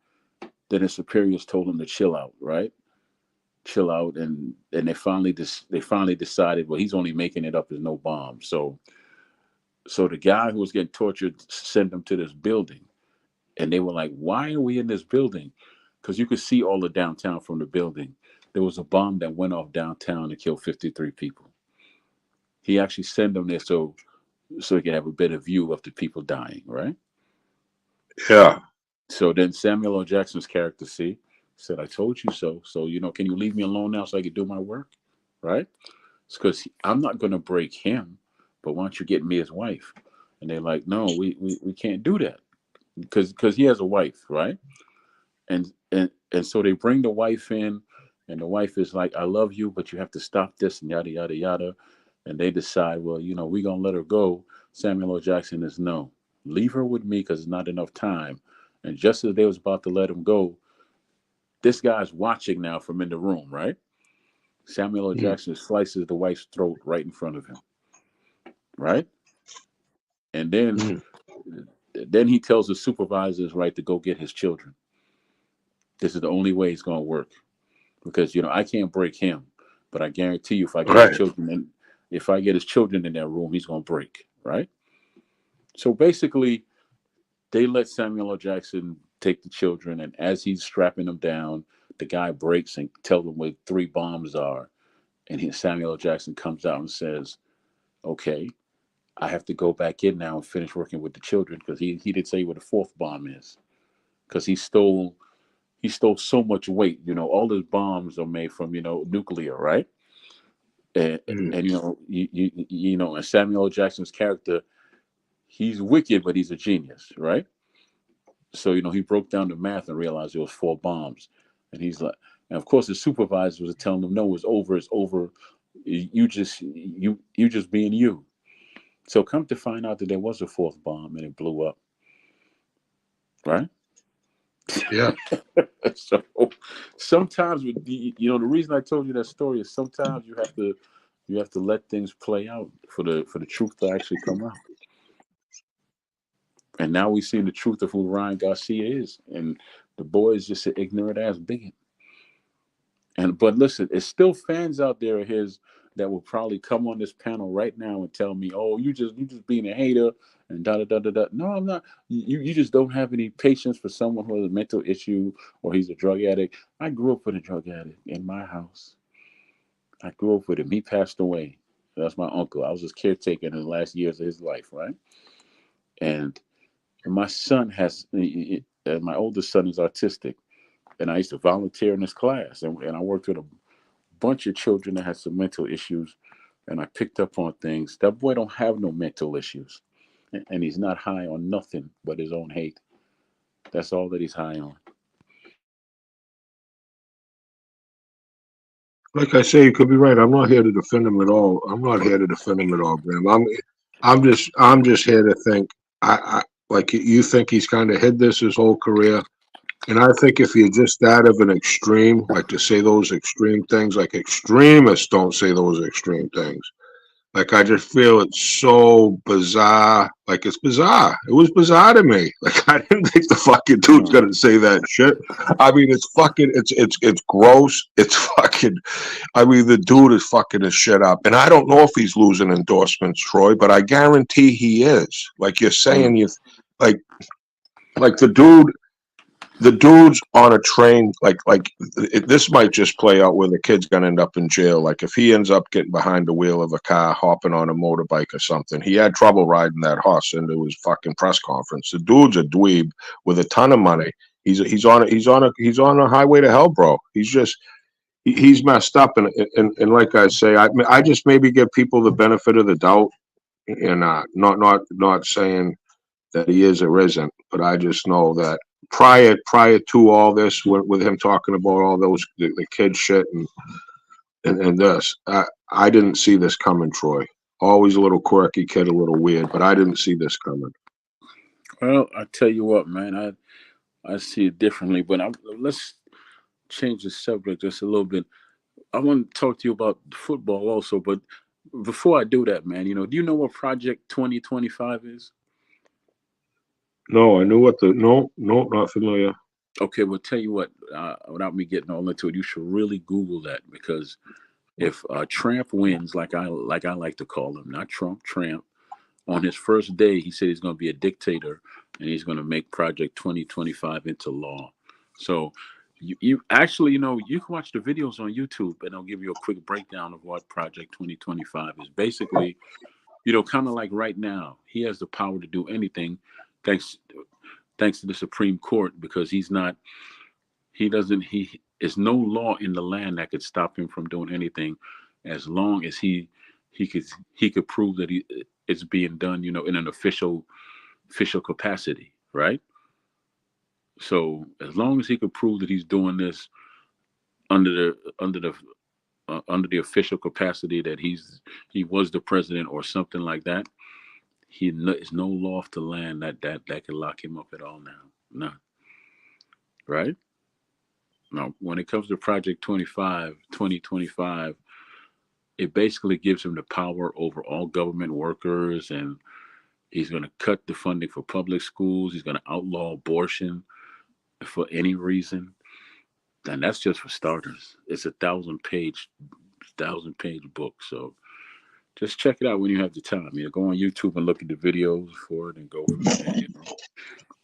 his superiors told him to chill out, right? Chill out, and they finally decided, well, he's only making it up. There's no bomb. So the guy who was getting tortured sent him to this building, and they were like, "Why are we in this building?" Because you could see all the downtown from the building. There was a bomb that went off downtown and killed 53 people. He actually sent them there so he could have a better view of the people dying, right? Yeah. So then Samuel L. Jackson's character, said, "I told you so. So, can you leave me alone now so I can do my work?" Right? It's because I'm not going to break him, but why don't you get me his wife? And they're like, "No, we can't do that because he has a wife, right?" And so they bring the wife in, and the wife is like, "I love you, but you have to stop this," and yada yada yada. And they decide, well, we're gonna let her go. Samuel L. Jackson is, no, leave her with me because it's not enough time. And just as they was about to let him go, this guy's watching now from in the room, right? Samuel L. Mm. Jackson slices the wife's throat right in front of him, right? And then he tells the supervisors, right, to go get his children. This is the only way it's gonna work because I can't break him, but I guarantee you, Right. if I get his children in that room, he's gonna break, right? So basically, they let Samuel L. Jackson take the children, and as he's strapping them down, the guy breaks and tells them where 3 bombs are. And Samuel L. Jackson comes out and says, "Okay, I have to go back in now and finish working with the children," because he did say where the 4th bomb is, because he stole so much weight. All his bombs are made from nuclear, right? And Mm. and and Samuel L. Jackson's character, he's wicked, but he's a genius, right? So he broke down the math and realized it was 4 bombs, and he's like, and of course the supervisors were telling him, "No, it's over, it's over. You just being you." So come to find out that there was a 4th bomb and it blew up, right? Yeah. So sometimes with the reason I told you that story is sometimes you have to let things play out for the truth to actually come out. And now we see the truth of who Ryan Garcia is, and the boy is just an ignorant ass bigot. But listen, it's still fans out there of his that will probably come on this panel right now and tell me, "Oh, you just being a hater and da da da da da." No, I'm not. You just don't have any patience for someone who has a mental issue or he's a drug addict. I grew up with a drug addict in my house. I grew up with him. He passed away. That's my uncle. I was his caretaker in the last years of his life, right? And my son my oldest son is autistic, and I used to volunteer in his class, and I worked with a bunch of children that had some mental issues, and I picked up on things. That boy don't have no mental issues, and he's not high on nothing but his own hate. That's all that he's high on. Like I say, you could be right. I'm not here to defend him at all. I'm not here to defend him at all, Graham. I'm just here to think. I like you think he's kind of hid this his whole career, and I think if you're just that of an extreme, like to say those extreme things, like extremists don't say those extreme things. Like I just feel it's so bizarre. Like it's bizarre. It was bizarre to me. Like I didn't think the fucking dude's No, gonna say that shit. I mean, it's fucking. It's gross. It's fucking. I mean, the dude is fucking his shit up, and I don't know if he's losing endorsements, Troy, but I guarantee he is. Like you're saying, no. like like the dude's on a train. This might just play out where the kid's gonna end up in jail. Like if he ends up getting behind the wheel of a car, hopping on a motorbike or something. He had trouble riding that horse into his fucking press conference. The dude's a dweeb with a ton of money. He's on a highway to hell, bro. He's messed up, and like I say, I just maybe give people the benefit of the doubt, and not saying that he is or isn't, but I just know that prior to all this, with him talking about all those the kid shit and this, I didn't see this coming, Troy. Always a little quirky kid, a little weird, but I didn't see this coming. Well, I tell you what, man, I see it differently. But let's change the subject just a little bit. I want to talk to you about football also, but before I do that, man, do you know what Project 2025 is? No, I knew what the no, not familiar. Okay, well, tell you what, without me getting all into it, you should really Google that because if Tramp wins, like I like to call him, not Trump, Tramp, on his first day, he said he's going to be a dictator and he's going to make Project 2025 into law. So you actually, you can watch the videos on YouTube and I'll give you a quick breakdown of what Project 2025 is. Basically, kind of like right now, he has the power to do anything thanks thanks to the Supreme Court because he doesn't he is no law in the land that could stop him from doing anything as long as he could he could prove that it's being done, in an official capacity, right? So as long as he could prove that he's doing this under the official capacity that he was the president or something like that, is no law of the land that can lock him up at all now. No, right? Now, when it comes to Project 2025, it basically gives him the power over all government workers, and he's going to cut the funding for public schools. He's going to outlaw abortion for any reason. And that's just for starters. It's a thousand page book. So just check it out when you have the time. Go on YouTube and look at the videos for it and go from there.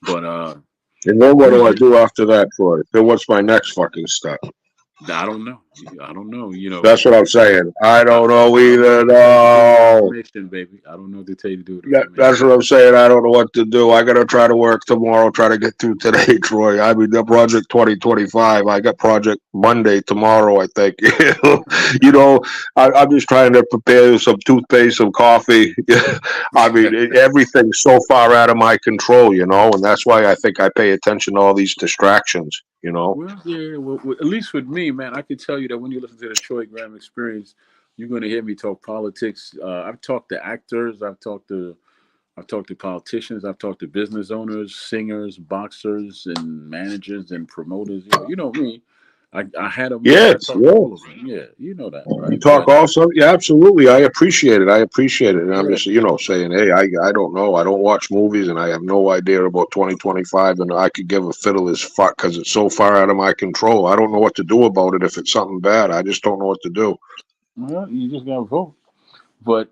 But And then what do I do after that, Troy? Then what's my next fucking step? I don't know. I don't know. That's what I'm saying. I don't know either. No. Baby. I don't know what to tell you to do with That's what I'm saying. I don't know what to do. I got to try to work tomorrow, try to get through today, Troy. I mean, the Project 2025. I got Project Monday tomorrow, I think. I'm just trying to prepare some toothpaste, some coffee. I mean, everything's so far out of my control, and that's why I think I pay attention to all these distractions. Well, yeah. Well, at least with me, man, I can tell you that when you listen to the Troy Graham Experience, you're going to hear me talk politics. I've talked to actors. I've talked to politicians. I've talked to business owners, singers, boxers, and managers and promoters. You know me. I had them. Yes, I talked to all of them. Yeah, you know that, right? You talk also, yeah, absolutely. I appreciate it. And I'm just, saying, hey, I don't know. I don't watch movies, and I have no idea about 2025, and I could give a fiddle as fuck because it's so far out of my control. I don't know what to do about it if it's something bad. I just don't know what to do. Well, you just gotta vote. But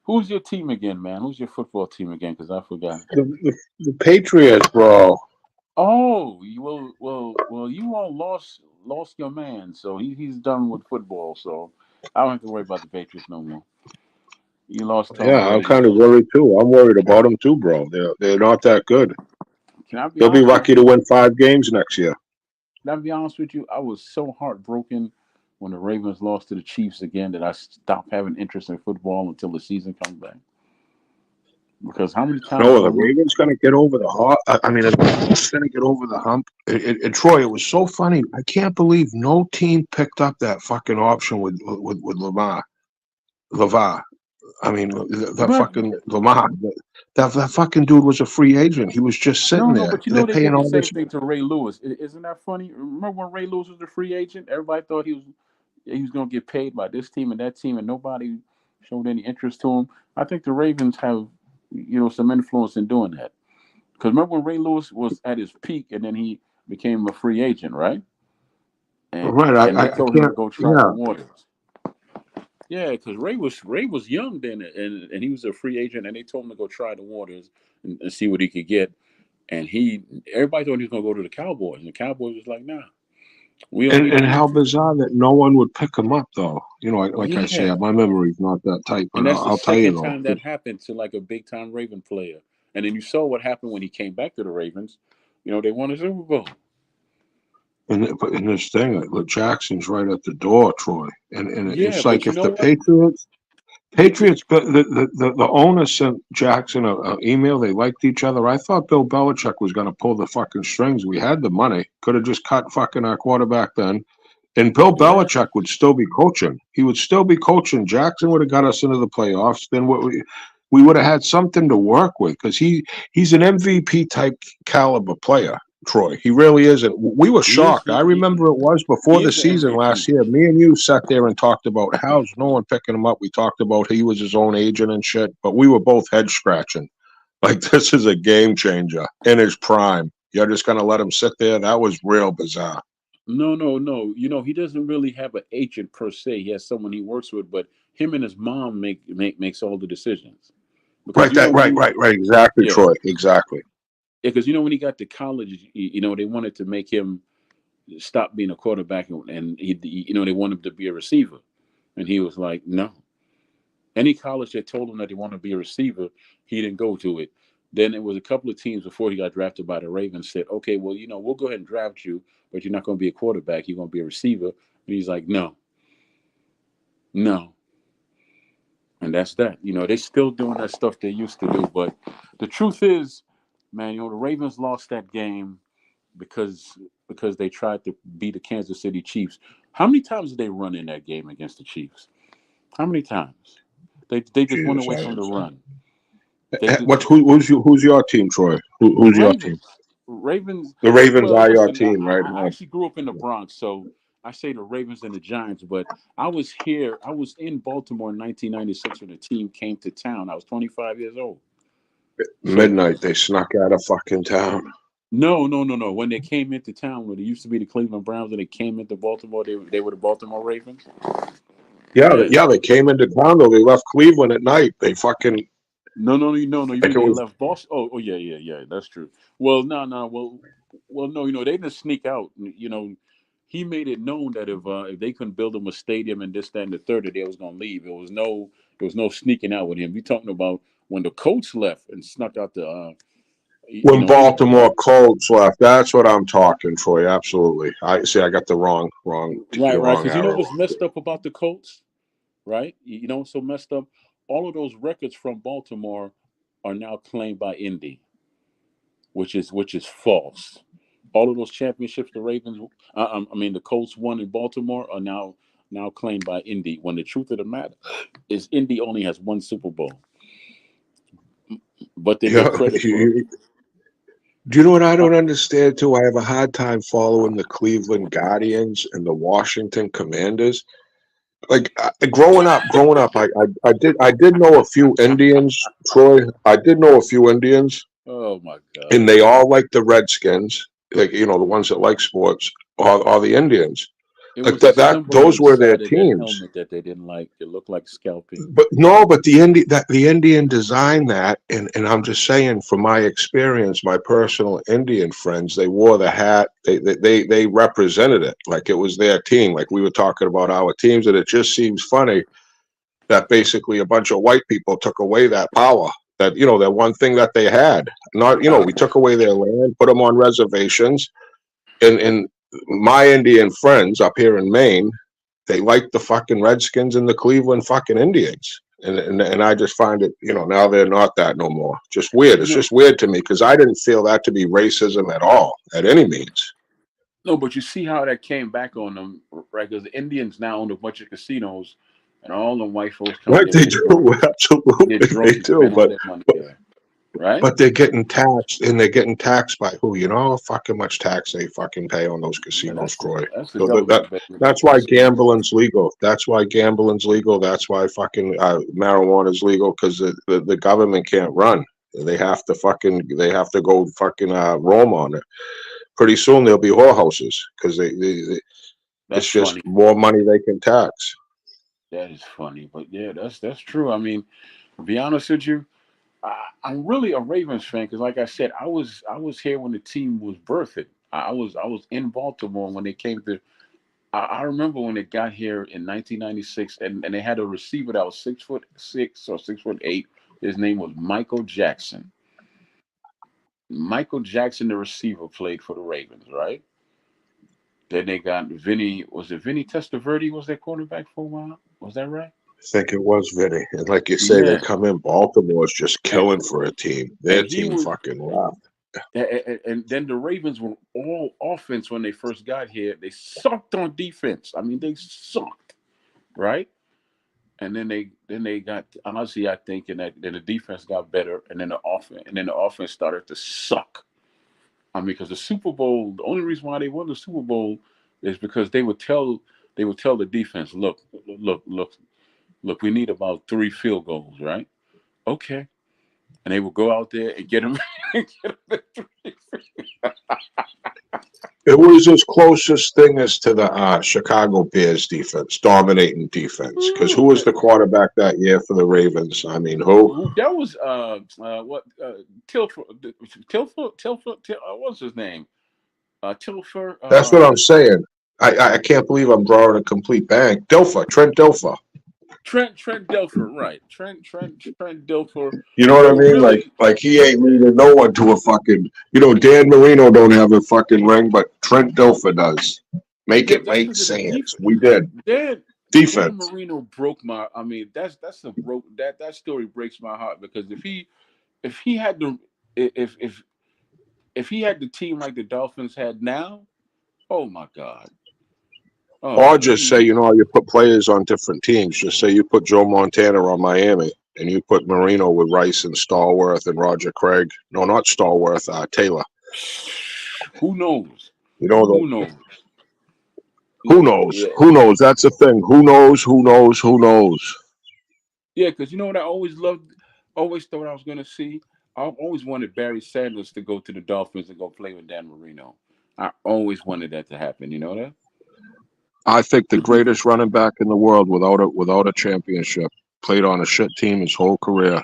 who's your team again, man? Who's your football team again? Because I forgot. The Patriots, bro. Oh, well. You all lost your man, so he's done with football. So I don't have to worry about the Patriots no more. You lost Tom Yeah, I'm Brady. kind of worried too. I'm worried about them too, bro. They're not that good. Can I be They'll be honest with lucky to win 5 games next year. Can I be honest with you? I was so heartbroken when the Ravens lost to the Chiefs again that I stopped having interest in football until the season comes back. Because how many times? No, the Ravens going to get over the hump. I mean, it's going to get over the hump. And Troy, it was so funny. I can't believe no team picked up that fucking option with Lamar. I mean, that fucking Lamar. That fucking dude was a free agent. He was just sitting there. But They're they paying did the all same this. thing to Ray Lewis. Isn't that funny? Remember when Ray Lewis was a free agent? Everybody thought he was going to get paid by this team and that team, and nobody showed any interest to him. I think the Ravens have, some influence in doing that. Because remember when Ray Lewis was at his peak and then he became a free agent, right? And they told him to go try the waters. Yeah, because Ray was young then, and he was a free agent, and they told him to go try the waters and see what he could get. And everybody thought he was going to go to the Cowboys, and the Cowboys was like, nah. And how bizarre that no one would pick him up, though. I say, my memory's not that tight, but and that's I'll the tell you second though. time that happened to like a big time Raven player. And then you saw what happened when he came back to the Ravens. They won a Super Bowl. And this thing, like, Jackson's right at the door, Troy. And it's like if the Patriots, the owner sent Jackson an email. They liked each other. I thought Bill Belichick was going to pull the fucking strings. We had the money. Could have just cut fucking our quarterback then. And Bill Belichick would still be coaching. He would still be coaching. Jackson would have got us into the playoffs. Then we would have had something to work with because he's an MVP type caliber player. Troy. He really is. And we were He is. shocked. I remember it was before He the is an season last MVP. year. Me and you sat there and talked about how's no one picking him up. We talked about he was his own agent and shit, but we were both head scratching. Like, this is a game changer in his prime. You're just going to let him sit there? That was real bizarre. No. He doesn't really have an agent per se. He has someone he works with, but him and his mom makes all the decisions. Because Right, right. Exactly, yeah, Troy. Exactly. because when he got to college, they wanted to make him stop being a quarterback, and they wanted him to be a receiver, and he was like, no. Any college that told him that they want to be a receiver, he didn't go to it. Then it was a couple of teams before he got drafted by the Ravens said, okay, well, we'll go ahead and draft you, but you're not going to be a quarterback. You're going to be a receiver. And he's like, no. And that's that. They're still doing that stuff they used to do. But the truth is, man, the Ravens lost that game because they tried to beat the Kansas City Chiefs. How many times did they run in that game against the Chiefs? How many times? They just went Jesus, away from the run. Who's your team, Troy? Who's your team? Ravens. Ravens. The Ravens Well, are your listen, team, right? I actually grew up in the Bronx, so I say the Ravens and the Giants. But I was here. I was in Baltimore in 1996 when the team came to town. I was 25 years old. So Midnight, they snuck out of fucking town. no. When they came into town, when it used to be the Cleveland Browns, and they came into Baltimore, they were the Baltimore Ravens. Yeah. Yeah, they came into town though. They left Cleveland at night. They fucking No. You like mean it they was. left Boston? Oh, yeah. That's true. Well, no. Well, no. They didn't sneak out. He made it known that if they couldn't build him a stadium and this, that, and the third, that they was gonna leave. There was no sneaking out with him. We talking about when the coach left and snuck out the. When He Baltimore Colts left, that's what I'm talking, Troy. Absolutely. I see. I got the right. wrong Because arrow. what's messed up about the Colts, right? So messed up. All of those records from Baltimore are now claimed by Indy, which is false. All of those championships the Ravens, the Colts won in Baltimore are now claimed by Indy. When the truth of the matter is, Indy only has one Super Bowl, but they Yeah. get credit for. Do you know what I don't understand too? I have a hard time following the Cleveland Guardians and the Washington Commanders. Like growing up, I did know a few Indians, Troy. I did know a few Indians, Oh my God! and they all like the Redskins, like the ones that like sports, or the Indians. It Like was a symbol those were their inside of their teams. helmet that they didn't like. It looked like scalping. But no, but the Indian designed that, and I'm just saying from my experience, my personal Indian friends, they wore the hat, they represented it like it was their team, like we were talking about our teams, and it just seems funny that basically a bunch of white people took away that power, that one thing that they had. Not we took away their land, put them on reservations, and my Indian friends up here in Maine, they like the fucking Redskins and the Cleveland fucking Indians. And I just find it, now they're not that no more. Just weird. It's just weird to me because I didn't feel that to be racism at all, at any means. No, but you see how that came back on them, right? Because the Indians now own a bunch of casinos, and all them white folks come Right, there they and do. get Absolutely, drunk they and do. spend all their money there, right? But they're getting taxed, and they're getting taxed by who? You know how fucking much tax they fucking pay on those And casinos, that's Troy. the So government, baby. that's why gambling's legal. That's why gambling's legal. That's why fucking marijuana's legal because the government can't run. They have to go fucking roam on it. Pretty soon there'll be whorehouses because it's That's just funny. more money they can tax. That is funny, but yeah, that's true. I mean, to be honest with you, I'm really a Ravens fan because, like I said, I was here when the team was birthed. I was in Baltimore when they came to. I remember when they got here in 1996, and they had a receiver that was 6'6" or 6'8". His name was Michael Jackson. Michael Jackson, the receiver, played for the Ravens, right? Then they got Vinny. Was it Vinny Testaverde? Was their quarterback for a while? Was that right? I think it was Vinny. And like you say, they Yeah, come in. Baltimore's just and killing for a team. Their and he team was. fucking left. And then the Ravens were all offense when they first got here. They sucked on defense. I mean, they sucked, right? And then they got honestly, I think, and that then the defense got better, and then the offense started to suck. I mean, because the Super Bowl, the only reason why they won the Super Bowl is because they would tell the defense, look, we need about 3 field goals, right? Okay, and they would go out there and get them. Get 'em the three. It was as closest thing as to the Chicago Bears defense, dominating defense. Because who was the quarterback that year for the Ravens? I mean, who? That was what Tilfer what's his name? Tilfer That's what I'm saying. I can't believe I'm drawing a complete blank. Trent Dilfer. Trent Dilfer, right? Trent Dilfer, You know what I who mean? Like, really, he ain't leading no one to a fucking. Dan Marino don't have a fucking ring, but Trent Dilfer does. Make yeah, it that's make because of the sense. defense. We did Dan defense. Marino broke my. I mean, that story breaks my heart because if he had the if he had the team like the Dolphins had now, oh my God, Or oh just say, you put players on different teams. Just say you put Joe Montana on Miami, and you put Marino with Rice and Stallworth and Roger Craig. No, not Stallworth. Taylor. who knows? You know the. Who knows? Who knows? Yeah, Who knows? That's the thing. Who knows? Who knows? Who knows? yeah, because you know what I always loved, always thought I was gonna see. I always wanted Barry Sanders to go to the Dolphins and go play with Dan Marino. I always wanted that to happen. You know that? I think the Would you? greatest running back in the world without a championship played on a shit team his whole career.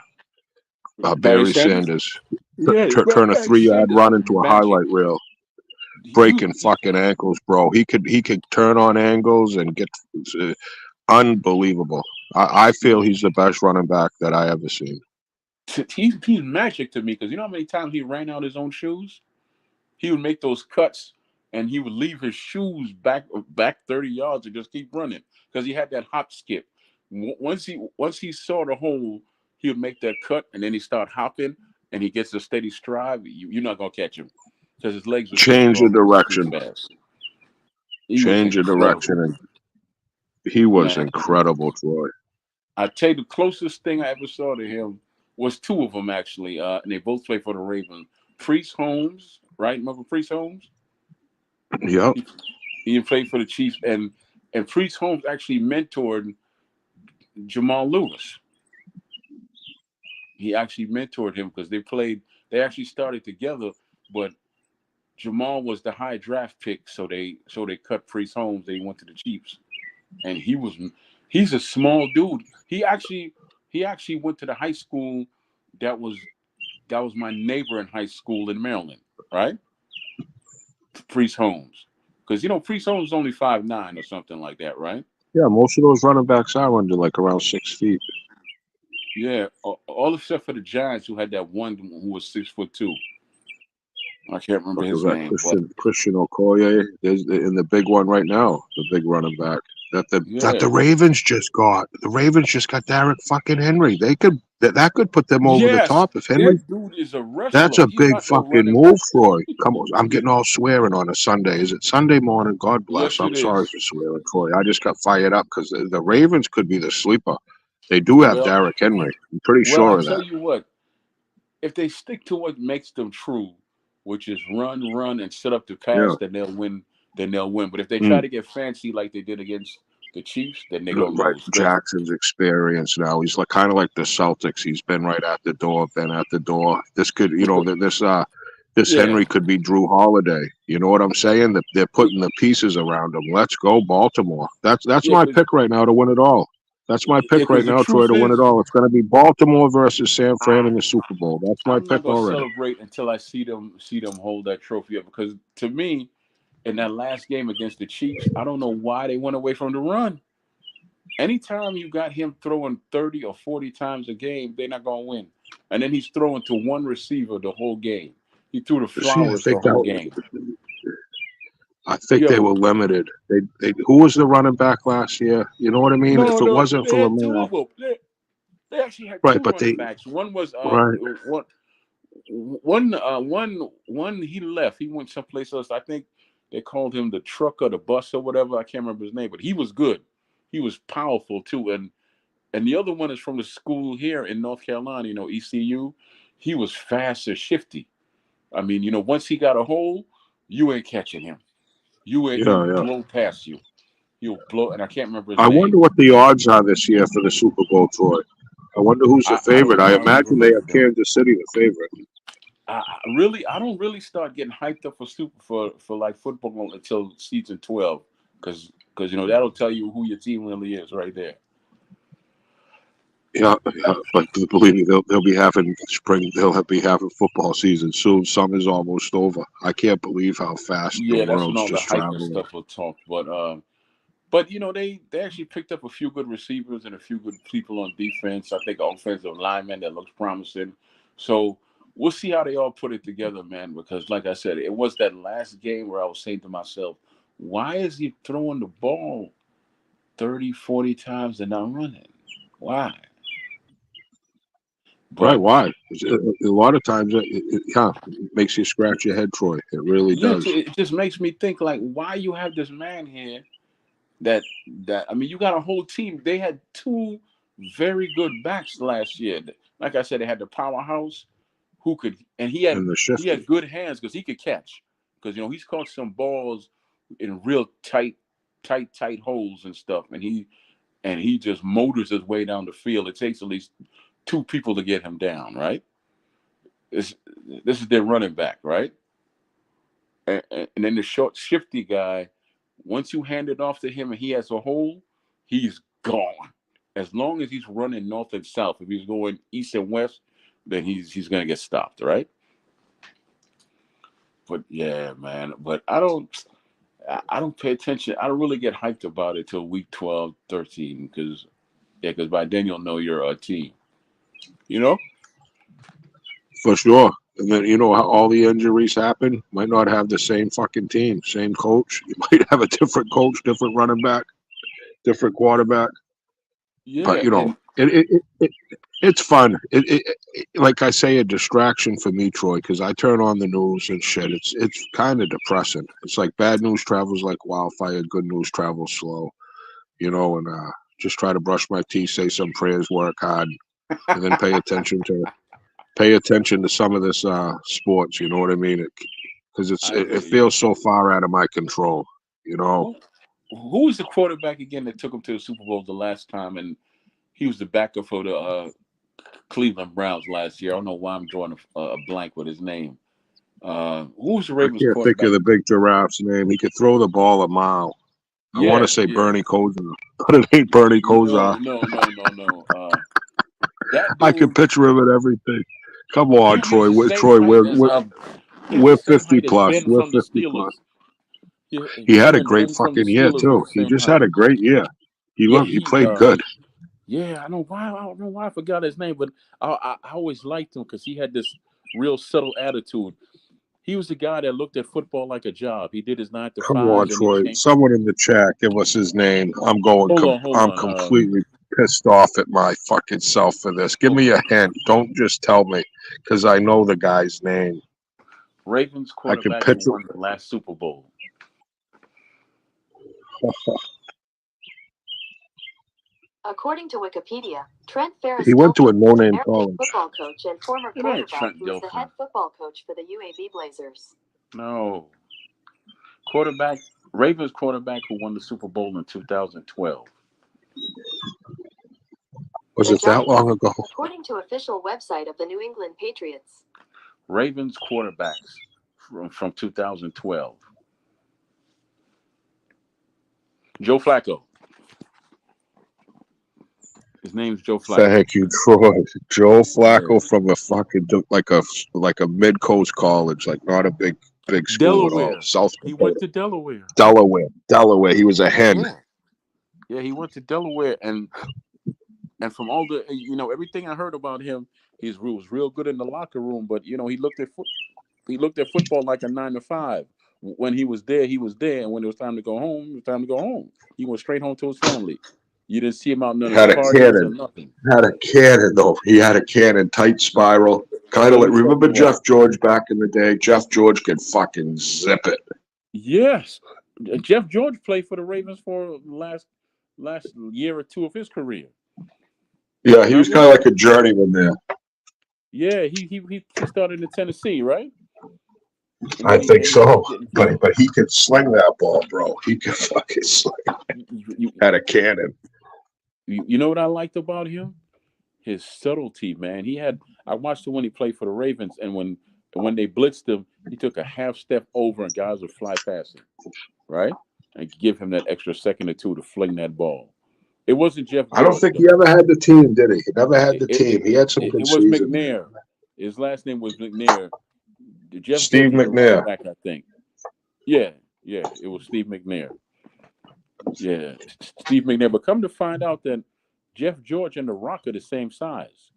Barry Barry Sanders? Sanders Yeah, turn a Barry 3-yard Sanders run was into a magic. highlight reel, You, breaking fucking ankles, bro. He could turn on angles and get uh, unbelievable. I feel he's the best running back that I ever seen. he's magic to me because you know how many times he ran out his own shoes. He would make those cuts and he would leave his shoes back 30 yards and just keep running because he had that hop skip. Once he saw the hole, he would make that cut and then he start hopping and he gets a steady stride. You're not gonna catch him because his legs were too Change of strong. He was too direction, fast. He was change of direction, incredible, and he was man. incredible, Troy. I tell you, the closest thing I ever saw to him was two of them actually, and they both played for the Ravens. Priest Holmes, right? Remember Priest Holmes? Yep. He played for the Chiefs, and Priest Holmes actually mentored Jamal Lewis. He actually mentored him because they played. They actually started together, but Jamal was the high draft pick, so they cut Priest Holmes. They went to the Chiefs, and he's a small dude. He actually went to the high school that was my neighbor in high school in Maryland, right? Priest Holmes, because Priest Holmes is only 5'9" or something like that, right? Yeah, most of those running backs are under like around 6 feet. Yeah, all except for the Giants, who had that one who was 6'2". I can't remember Look his at that name, but Christian Okoye. There's in the big one right now, the big running back that yeah, the Ravens just got. The Ravens just got Derek fucking Henry. That could put them over the yes, top if Henry. that dude is a That's wrestler. a He's big not no fucking running move, back. Troy. Come on, I'm Yeah, getting all swearing on a Sunday. Is it Sunday morning? God bless. yes, I'm it sorry is. for swearing, Troy. I just got fired up because the Ravens could be the sleeper. They do have Well, Derek Henry. I'm pretty well, I sure of tell that. you what, if they stick to what makes them true, which is run, and set up to Yeah. pass, then they'll win. Then they'll win. But if they try Mm. to get fancy like they did against the Chiefs, then they're gonna Right. lose. Because Jackson's experience now. He's like kind of like the Celtics. He's been right at the door, been at the door. This could, this yeah, Henry could be Drew Holiday. You know what I'm saying? That they're putting the pieces around him. Let's go, Baltimore. That's yeah, my pick right now to win it all. That's my pick right because the now, Troy, truth to win it is, all. It's going to be Baltimore versus San Fran I in the Super Bowl. That's my I'm pick not gonna already. celebrate until I see them hold that trophy up. Because to me, in that last game against the Chiefs, I don't know why they went away from the run. Anytime you got him throwing 30 or 40 times a game, they're not gonna win. And then he's throwing to one receiver the whole game. He threw the See, flowers the whole game. I think they Yo, were limited. They who was the running back last year? You know what I mean? no, If it no, wasn't they for had two Lamar, of them. They actually had right? two But running they backs. One was right. one he left. He went someplace else. I think they called him the truck or the bus or whatever. I can't remember his name, but he was good. He was powerful too. And the other one is from the school here in North Carolina. ECU. He was fast and shifty. I mean, once he got a hole, you ain't catching him. He'll Yeah, yeah. blow past you. He'll blow, and I can't remember his I wonder name. what the odds are this year for the Super Bowl, Troy. I wonder who's the I don't favorite. know. I I don't even imagine they remember have them. Kansas City the favorite. I don't really start getting hyped up for like football until season 12, because that'll tell you who your team really is right there. Yeah, yeah, but believe me, they'll be having spring. Be having football season soon. Summer's almost over. I can't believe how fast the Yeah, that's when world's all the just hype and traveling. stuff will talk. But they actually picked up a few good receivers and a few good people on defense. I think offensive lineman that looks promising. So we'll see how they all put it together, man. Because like I said, it was that last game where I was saying to myself, why is he throwing the ball 30, 40 times and not running? Why? Right? But Why? A lot of times, yeah, it makes you scratch your head, Troy. It really yeah, does. it just makes me think like, why you have this man here that I mean, you got a whole team. They had two very good backs last year. Like I said, they had the powerhouse who could, and And the he had shifty. good hands because he could catch. Because he's caught some balls in real tight holes and stuff, and he just motors his way down the field. It takes at least two people to get him down, right? This this is their running back, right? And then the short shifty guy, once you hand it off to him and he has a hole, he's gone. As long as he's running north and south, if he's going east and west, then he's gonna get stopped, right? But yeah, man. But I don't pay attention. I don't really get hyped about it till week 12, 13, because by then you'll know you're a team. You know? For sure. And then you know how all the injuries happen. Might not have the same fucking team, same coach. You might have a different coach, different running back, different quarterback. But Yeah, you know, and it's fun. Like I say, a distraction for me, Troy, because I turn on the news and shit. It's kind of depressing. It's like bad news travels like wildfire, good news travels slow. And just try to brush my teeth, say some prayers, work hard, and then pay attention to some of this sports. You know what I mean? Because I it hear you. feels so far out of my control. You know, Who who was the quarterback again that took him to the Super Bowl the last time, and he was the backup for the Cleveland Browns last year. I don't know why I'm drawing a blank with his name. Who was the I Ravens can't think of quarterback? the big giraffe's name. He could throw the ball a mile. I want to Yeah, say yeah. Bernie Kosar, but it ain't Bernie No, Kosar. no, no, no, no. That I can dude. picture him and everything. Come on, He was Troy. the same Troy, height as he was we're the same 50 height as plus. Ben We're from the 50 plus. Steelers. He had Him a and great Ben from the fucking year Steelers was too. the He same just had height. a great year. Yeah, He played good. yeah, I don't know why I forgot his name, but I always liked him because he had this real subtle attitude. He was the guy that looked at football like a job. He did his nine to Come on, fives, and he Troy. came. Someone in the chat, give us his name. Hold I'm on. completely pissed off at my fucking self for this. Give Oh, me a hint. Don't just tell me, because I know the guy's name. Ravens I can quarterback who picture. won the last Super Bowl. According to Wikipedia, Trent He went to Ferris-Dilfer a is an no-name American college. football coach and former It ain't quarterback Trent who is the head Dilfer. football coach for the UAB Blazers. No, quarterback. Ravens quarterback who won the Super Bowl in 2012. Was The it that Giants, long ago? according to official website of the New England Patriots. Ravens quarterbacks from 2012. Joe Flacco. His name's Joe Flacco. Thank you, Troy. Joe Yeah. Flacco from a fucking like a mid-coast college, like not a big school at all. Delaware. South He went Dakota, to Delaware. Delaware. He was a hen. Yeah. Yeah, he went to Delaware, and from all the everything I heard about him, he was real good in the locker room. But he looked at football like a 9 to 5. When he was there, he was there, and when it was time to go home, it was time to go home. He went straight home to his family. You didn't see him out none of the Had a parties or cannon. nothing. Had a cannon though. He had a cannon, tight spiral. Kind of Let like me tell remember you what. Jeff George back in the day. Jeff George could fucking zip it. Yes, Jeff George played for the Ravens for the last year or two of his career. Yeah, he was Remember? kind of like a journeyman there. Yeah, he started in Tennessee, right? I and think he ended so. up getting killed. But he could sling that ball, bro. He could fucking sling. You, Had a cannon. you know what I liked about him? His subtlety, man. I watched him when he played for the Ravens, and when they blitzed him, he took a half step over and guys would fly past him, right? And give him that extra second or two to fling that ball. It wasn't Jeff I don't George think he though. ever had the team, did he? He never had It the it, team. He had some it, good it was seasons. McNair. His last name was McNair. Jeff Steve George was the running McNair. back, I think. Yeah, yeah, it was Steve McNair. Yeah, Steve McNair. But come to find out that Jeff George and The Rock are the same size.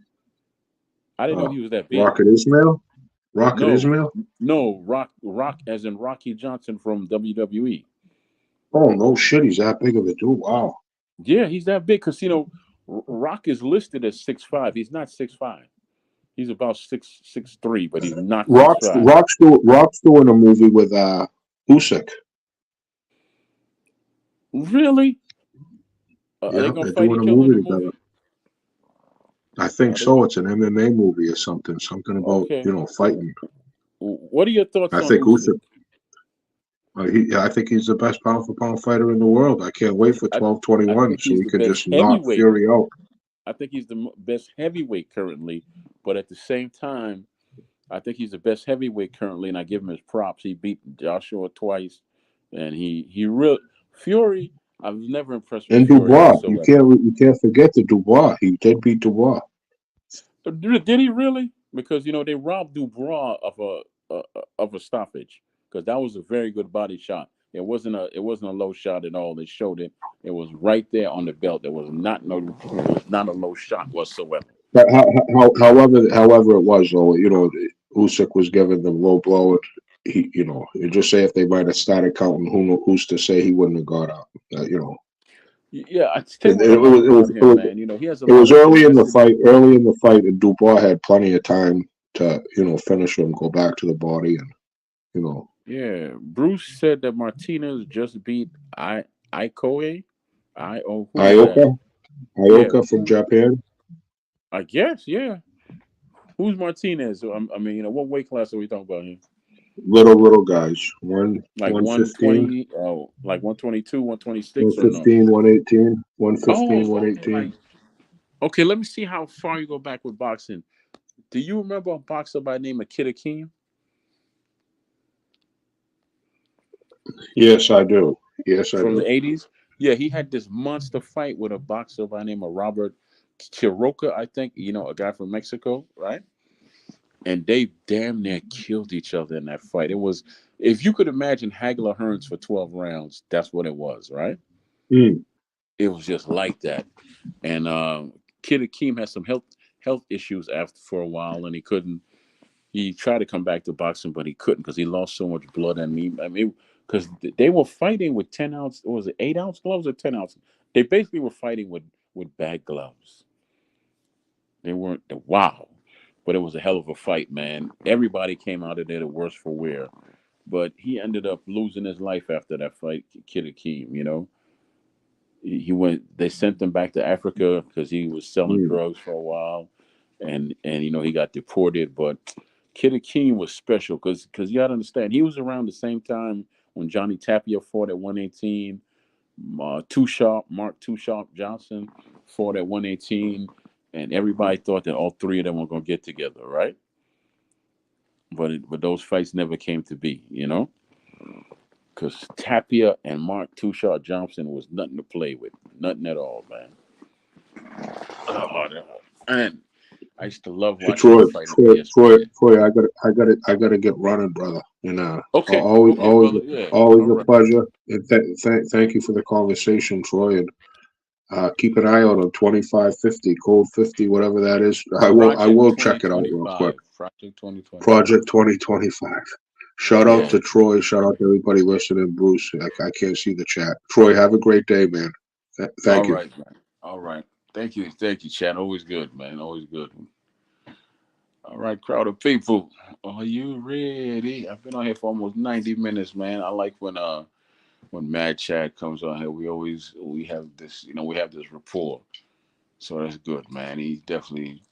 I didn't know he was that big. Rocket Ismail. Rocket No, Ismail. no, Rock as in Rocky Johnson from WWE. Oh no shit, he's that big of a dude. Wow. Yeah, he's that big because Rock is listed as 6'5". He's not 6'5". He's about 6'3", but he's not 6'5". Rock's doing a movie with Usyk. Really? Are they Yeah, gonna they're fight doing a each other in movie the together. movie? I think Are they so. It's an MMA movie or something. Something about okay? fighting. What are your thoughts I on think Usyk? Usyk. I think he's the best pound for pound fighter in the world. I can't wait for I 12/21 think so he's he the could best just knock heavyweight. Fury out. I think he's the best heavyweight currently, but at the same time, I think he's the best heavyweight currently, and I give him his props. He beat Joshua twice, and he real Fury. I was never impressed with And Fury Dubois, whatsoever. you can't forget the Dubois. He did beat Dubois. Did he really? Because they robbed Dubois of a stoppage because that was a very good body shot. It wasn't a low shot at all. They showed it. It was right there on the belt. It was not a low shot whatsoever. But however it was though, Usyk was given the low blow. You just say if they might have started counting, who's to say he wouldn't have got out? Yeah, I tell It, you what it, I it like was it about was it him, was, man. He has a it lot was of early in the tenacity. fight. Early in the fight, and Dubois had plenty of time to finish him, go back to the body, and you know Yeah, Bruce said that Martinez just beat Ikoe. Who is that? Ioka Yeah, Ioka from Japan. I guess. Yeah, who's Martinez? So, I mean, what weight class are we talking about here? Little guys. Like 115, 120? Oh, like 122, 126 or no? 115, 118, 115, Oh, okay. 118. Okay. Let me see how far you go back with boxing. Do you remember a boxer by the name of Kid Akeem Yes, I do. Yes, I from do. the 80s? Yeah, he had this monster fight with a boxer by the name of Robert Chiroka, I think. A guy from Mexico, right? And they damn near killed each other in that fight. It was, if you could imagine Hagler Hearns for 12 rounds, that's what it was, right? Mm. It was just like that. And Kid Akeem had some health issues after for a while, and he couldn't. He tried to come back to boxing, but he couldn't because he lost so much blood. I mean, because they were fighting with 10 ounce, was it 8 ounce gloves or 10 ounce? They basically were fighting with bag gloves. They weren't wow, but it was a hell of a fight, man. Everybody came out of there the worse for wear. But he ended up losing his life after that fight, Kid Akeem. He went. They sent him back to Africa because he was selling Mm. drugs for a while, and he got deported. But Kid Akeem was special because you got to understand he was around the same time when Johnny Tapia fought at 118. Mark Too Sharp Johnson fought at 118, and everybody thought that all three of them were going to get together, right? But those fights never came to be. Because Tapia and Mark Too Sharp Johnson was nothing to play with, nothing at all, man. Oh, and I used to love Hey, watching them fight on ESPN. I gotta get running, brother. And Okay, always, okay, brother. Yeah, always all a right. pleasure. And thank you for the conversation, Troy. And keep an eye out on 2550, code 50, whatever that is. I Project will check it out real quick. 2025. Project 2025. Project 2025. Shout out Yeah. to Troy. Shout out to everybody listening. Bruce, I can't see the chat. Troy, have a great day, man. All Thank you. right, man. All right. Thank you, Chad. Always good, man. Always good. All right, crowd of people. Are you ready? I've been on here for almost 90 minutes, man. I like when Mad Chad comes on here. We have this rapport. So that's good, man. He's definitely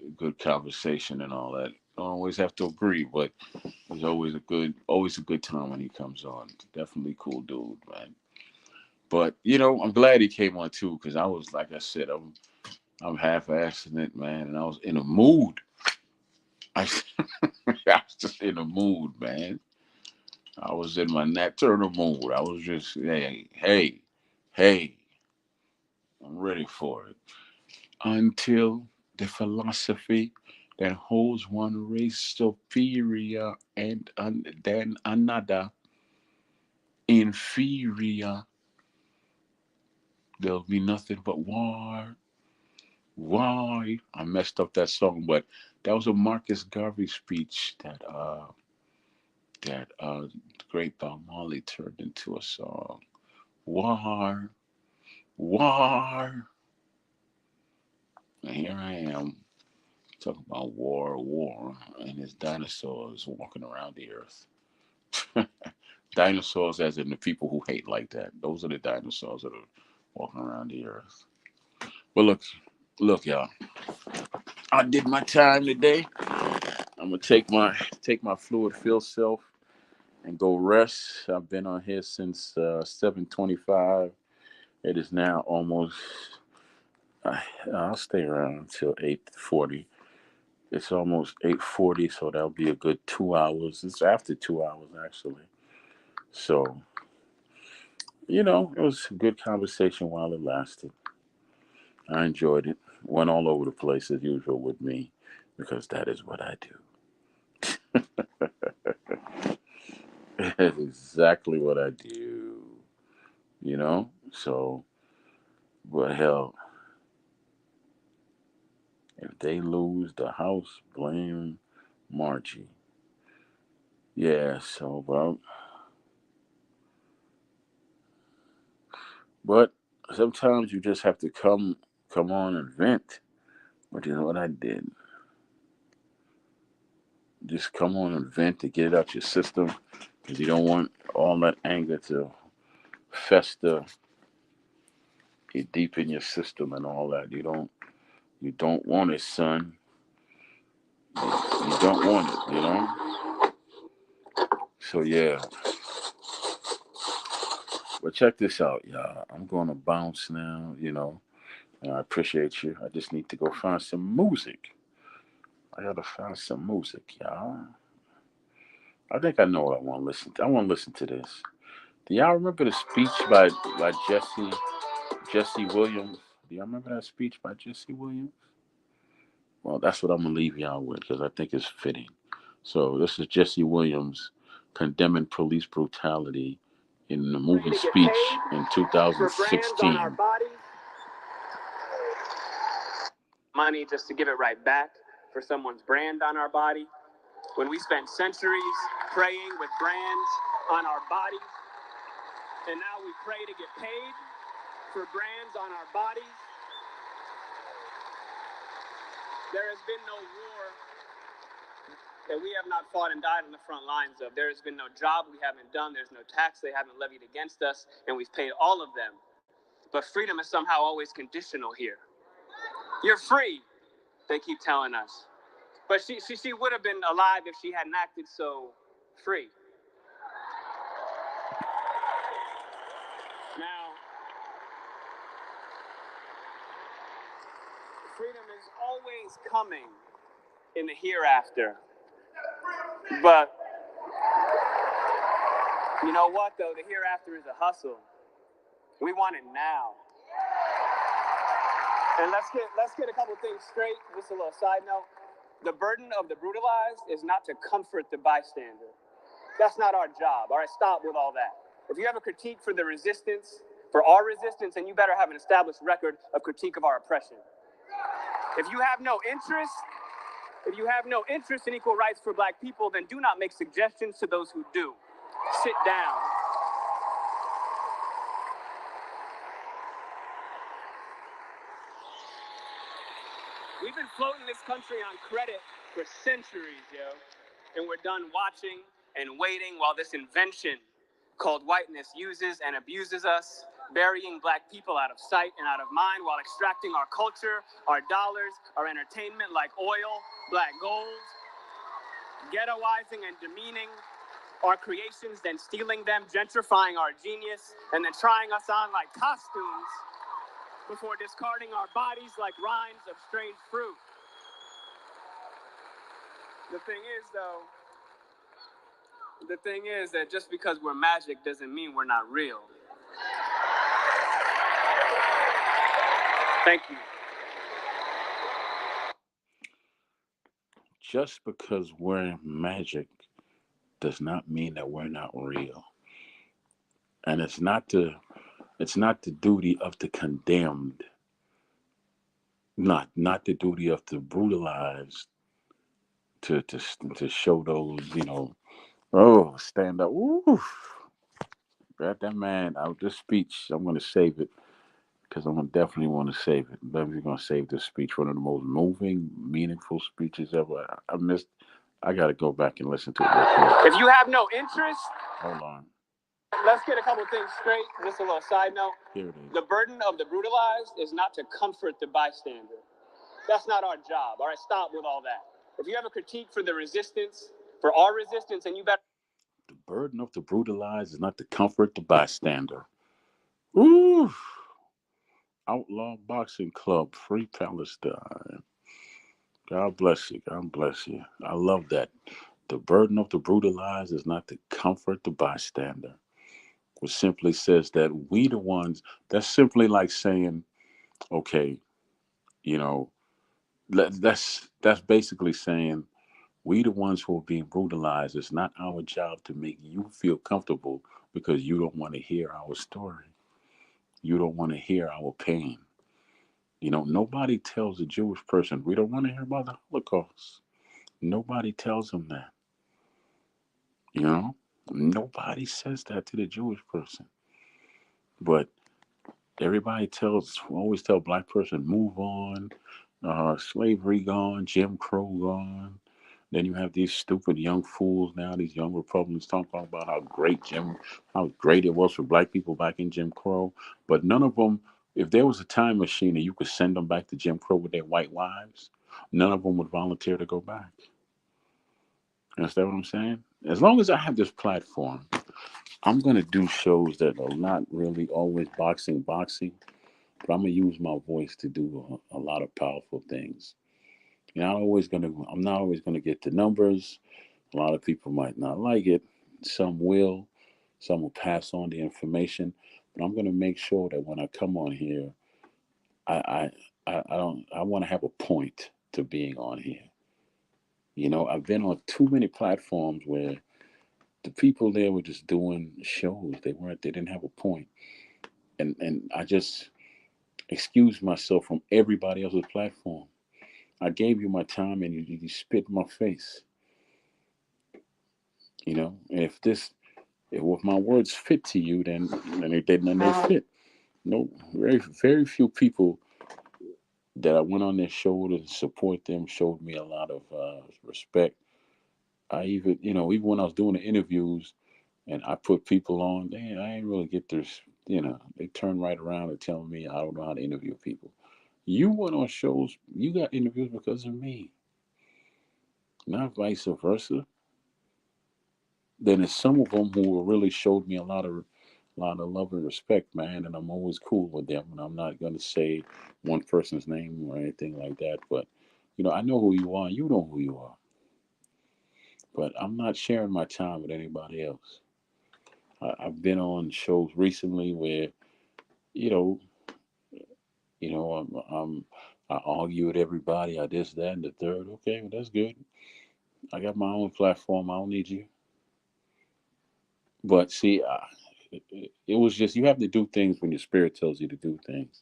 a good conversation and all that. Don't always have to agree, but it's always a good time when he comes on. Definitely cool dude, man. But I'm glad he came on too, because I was, like I said, I'm half-assing it, man, and I was in a mood. I, I was just in a mood, man. I was in my Nat Turner mood. I was just, hey, I'm ready for it. Until the philosophy that holds one race superior and then another inferior, there'll be nothing but war. Why? I messed up that song, but that was a Marcus Garvey speech that the great Bob Marley turned into a song. War, war. And here I am talking about war, and there's dinosaurs walking around the earth. Dinosaurs, as in the people who hate like that. Those are the dinosaurs that are walking around the earth. But look, y'all. I did my time today. I'm gonna take my fluid filled self and go rest. I've been on here since 7:25. It is now almost. I'll stay around until 8:40. It's almost 8:40, so that'll be a good 2 hours. It's after 2 hours actually. So it was a good conversation while it lasted. I enjoyed it. Went all over the place as usual with me, because that is what I do. That's exactly what I do. So, but hell, if they lose the house, blame Margie. Yeah, so, but sometimes you just have to come on and vent, which is what I did. Just come on and vent to get it out your system, because you don't want all that anger to fester deep in your system and all that. You don't want it, son. You don't want it. So yeah. But check this out, y'all. I'm gonna bounce now. And I appreciate you. I just need to go find some music. I gotta find some music, y'all. I think I know what I want to listen to. I want to listen to this. Do y'all remember the speech by Jesse Williams? Do y'all remember that speech by Jesse Williams? Well, that's what I'm gonna leave y'all with, because I think it's fitting. So this is Jesse Williams condemning police brutality in the movie speech in 2016. Money just to give it right back for someone's brand on our body. When we spent centuries praying with brands on our bodies, and now we pray to get paid for brands on our bodies. There has been no war that we have not fought and died on the front lines of. There has been no job we haven't done. There's no tax they haven't levied against us, and we've paid all of them. But freedom is somehow always conditional here. You're free, they keep telling us. But she would have been alive if she hadn't acted so free. Now, freedom is always coming in the hereafter. But you know what, though? The hereafter is a hustle. We want it now. And let's get a couple things straight. Just a little side note. The burden of the brutalized is not to comfort the bystander. That's not our job. All right, stop with all that. If you have a critique for the resistance, for our resistance, then you better have an established record of critique of our oppression. If you have no interest in equal rights for Black people, then do not make suggestions to those who do. Sit down. We've been floating this country on credit for centuries, and we're done watching and waiting while this invention called whiteness uses and abuses us, burying Black people out of sight and out of mind while extracting our culture, our dollars, our entertainment like oil, black gold. ghettoizing and demeaning our creations, then stealing them, gentrifying our genius, and then trying us on like costumes before discarding our bodies like rinds of strange fruit. The thing is that just because we're magic doesn't mean we're not real. Thank you. Just because we're magic does not mean that we're not real. And it's not the duty of the condemned, not the duty of the brutalized to show those, oh, stand up. Ooh, that man out this speech, I'm gonna save it because I'm gonna definitely want to save it. I'm definitely gonna save this speech, one of the most moving, meaningful speeches ever. I missed. I gotta go back and listen to it real quick. If you have no interest, Hold on. let's get a couple things straight. Just a little side note. Here it is. The burden of the brutalized is not to comfort the bystander. That's not our job. All right, stop with all that. If you have a critique for the resistance, for our resistance, and you better. The burden of the brutalized is not to comfort the bystander. Ooh. Outlaw Boxing Club, Free Palestine. God bless you. God bless you. I love that. The burden of the brutalized is not to comfort the bystander, which simply says that we the ones, that's simply like saying, okay, you know, that's basically saying we the ones who are being brutalized. It's not our job to make you feel comfortable because you don't want to hear our story. You don't want to hear our pain. Nobody tells a Jewish person we don't want to hear about the Holocaust. Nobody tells them that. You know, nobody says that to the Jewish person. But everybody always tell black person, move on, slavery gone, Jim Crow gone. Then you have these stupid young fools now, these young Republicans talking about how great it was for black people back in Jim Crow. But none of them, if there was a time machine and you could send them back to Jim Crow with their white wives, none of them would volunteer to go back. You understand what I'm saying? As long as I have this platform, I'm gonna do shows that are not really always boxing, but I'm gonna use my voice to do a lot of powerful things. I'm not always gonna get the numbers. A lot of people might not like it. Some will. Some will pass on the information. But I'm gonna make sure that when I come on here, I want to have a point to being on here. I've been on too many platforms where the people there were just doing shows. They didn't have a point. And I just excused myself from everybody else's platform. I gave you my time and you spit in my face. And if my words fit to you, then they fit. No, very very few people that I went on their show to support them showed me a lot of respect. I even when I was doing the interviews and I put people on, I ain't really get this. They turn right around and tell me I don't know how to interview people. You went on shows, you got interviews because of me, not vice versa. Then there's some of them who really showed me a lot of love and respect, man, and I'm always cool with them. And I'm not gonna say one person's name or anything like that, but I know who you are. You know who you are. But I'm not sharing my time with anybody else. I've been on shows recently where you know, I argue with everybody. I this, that, and the third. Okay, well, that's good. I got my own platform. I don't need you. But see, it was just you have to do things when your spirit tells you to do things,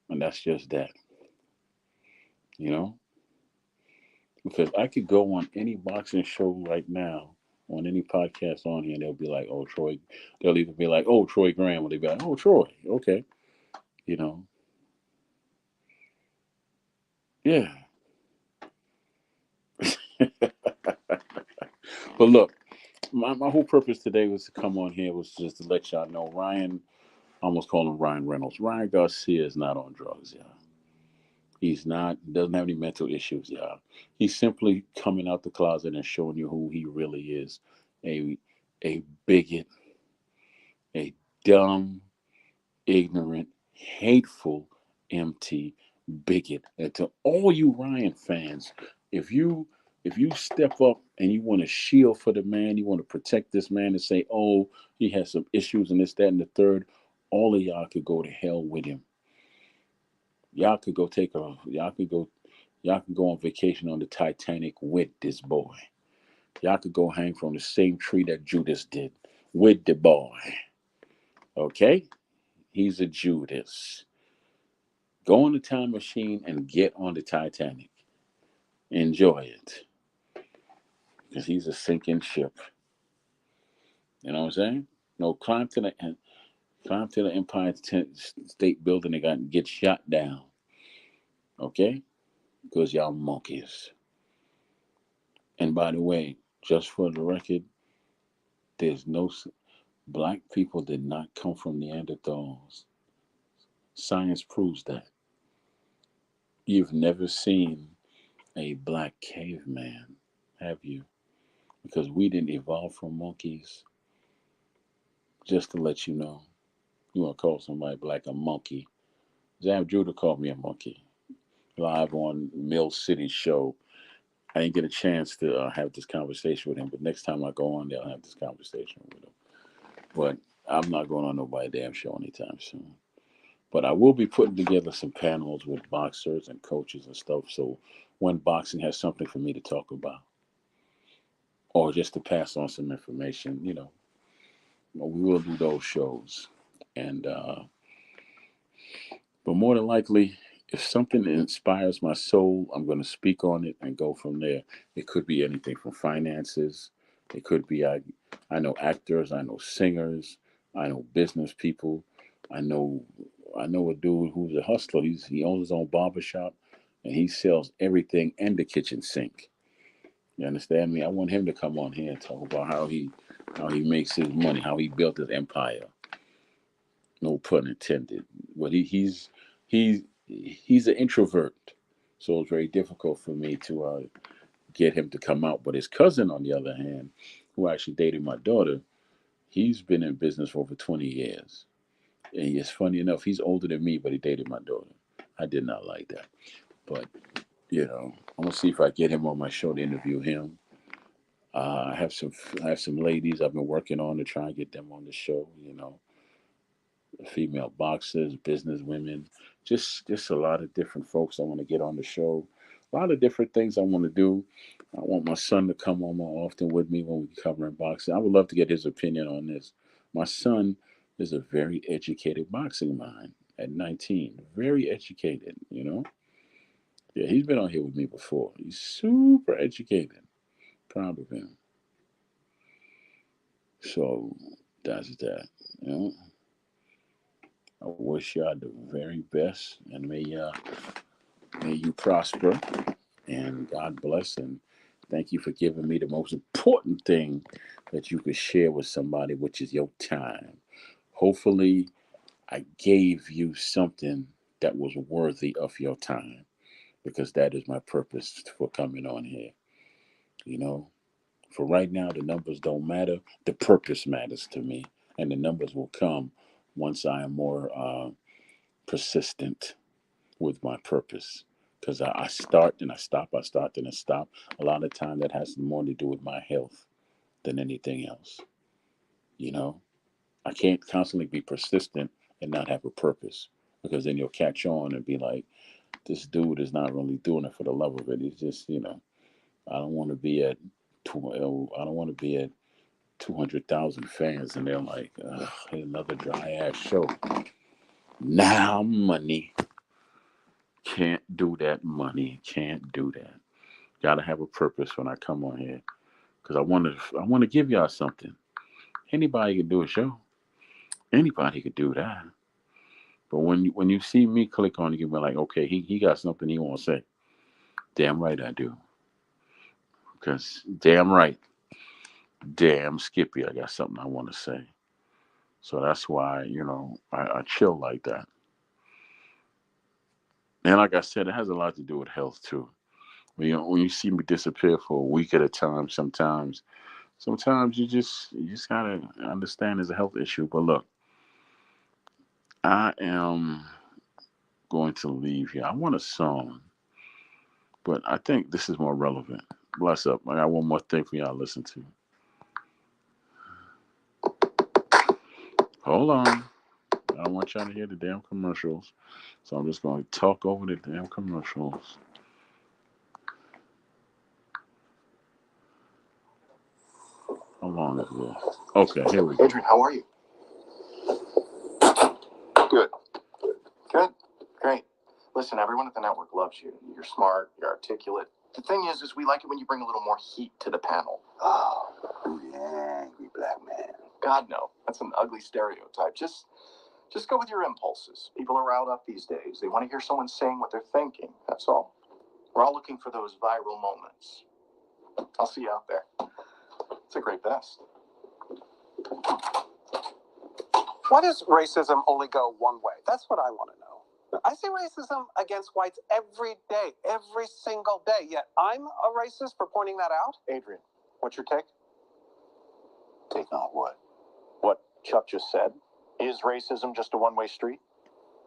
and that's just that. You know, because I could go on any boxing show right now, on any podcast on here, and they'll be like, "Oh, Troy." They'll either be like, "Oh, Troy Graham," or they'll be like, "Oh, Troy." Okay, you know, yeah. But look, my whole purpose today was to come on here was just to let y'all know Ryan. I almost call him Ryan Reynolds. Ryan Garcia is not on drugs, y'all. He's not doesn't have any mental issues, y'all. He's simply coming out the closet and showing you who he really is. A a bigot, a dumb, ignorant, hateful, empty bigot. And to all you Ryan fans, if you if you step up and you want to shield for the man, you want to protect this man and say, oh, he has some issues and this, that, and the third, all of y'all could go to hell with him. Y'all could go on vacation on the Titanic with this boy. Y'all could go hang from the same tree that Judas did with the boy. Okay? He's a Judas. Go on the time machine and get on the Titanic. Enjoy it. Because he's a sinking ship. You know what I'm saying? No, climb to the Empire State Building and get shot down. Okay? Because y'all monkeys. And by the way, just for the record, there's no black people did not come from Neanderthals. Science proves that. You've never seen a black caveman, have you? Because we didn't evolve from monkeys. Just to let you know, you want to call somebody black a monkey. Zab Judah called me a monkey live on Mill City show. I didn't get a chance to have this conversation with him, but next time I go on there, I'll have this conversation with him. But I'm not going on nobody's damn show anytime soon. But I will be putting together some panels with boxers and coaches and stuff. So when boxing has something for me to talk about, or just to pass on some information, we will do those shows. And but more than likely, if something inspires my soul, I'm going to speak on it and go from there. It could be anything from finances. It could be I know actors, I know singers, I know business people. I know I know a dude who's a hustler. He owns his own barbershop and he sells everything and the kitchen sink. You understand me? I want him to come on here and talk about how he makes his money, how he built his empire. No pun intended. But he's an introvert, so it's very difficult for me to get him to come out. But his cousin, on the other hand, who actually dated my daughter, he's been in business for over 20 years. And it's funny enough, he's older than me, but he dated my daughter. I did not like that. But, I'm going to see if I get him on my show to interview him. I have some ladies I've been working on to try and get them on the show, female boxers, business women, just a lot of different folks I want to get on the show. A lot of different things I want to do. I want my son to come on more often with me when we cover boxing. I would love to get his opinion on this. My son is a very educated boxing mind at 19. Very educated. Yeah, he's been on here with me before. He's super educated. Proud of him. So that's that. You know, I wish y'all the very best, and may you prosper, and God bless, and thank you for giving me the most important thing that you could share with somebody, which is your time. Hopefully, I gave you something that was worthy of your time, because that is my purpose for coming on here. You know, for right now, the numbers don't matter. The purpose matters to me, and the numbers will come once I am more persistent with my purpose. Because I start and I stop, I start and I stop. A lot of time that has more to do with my health than anything else. You know, I can't constantly be persistent and not have a purpose, because then you'll catch on and be like, this dude is not really doing it for the love of it. He's just, I don't want to be at, I don't want to be at 200,000 fans and they're like, another dry ass show. Now money. Can't do that, money. Can't do that. Gotta have a purpose when I come on here, because I want to give y'all something. Anybody can do a show. Anybody could do that. But when you see me click on it, you be like, okay, he got something he want to say. Damn right I do. Because damn right, damn Skippy, I got something I want to say. So that's why I chill like that. And like I said, it has a lot to do with health too. When you see me disappear for a week at a time, sometimes you just gotta understand it's a health issue. But look, I am going to leave here. I want a song, but I think this is more relevant. Bless up. I got one more thing for y'all to listen to. Hold on. I don't want y'all to hear the damn commercials. So I'm just going to talk over the damn commercials. How long is this? Okay, here we go. Adrian, how are you? Good. Good. Great. Listen, everyone at the network loves you. You're smart. You're articulate. The thing is we like it when you bring a little more heat to the panel. Oh, the angry black man. God, no. That's an ugly stereotype. Just go with your impulses. People are riled up these days. They want to hear someone saying what they're thinking. That's all. We're all looking for those viral moments. I'll see you out there. It's a great vest. Why does racism only go one way? That's what I want to know. I see racism against whites every day, every single day, yet I'm a racist for pointing that out? Adrian, what's your take? Take on what? What Chuck just said. Is racism just a one-way street?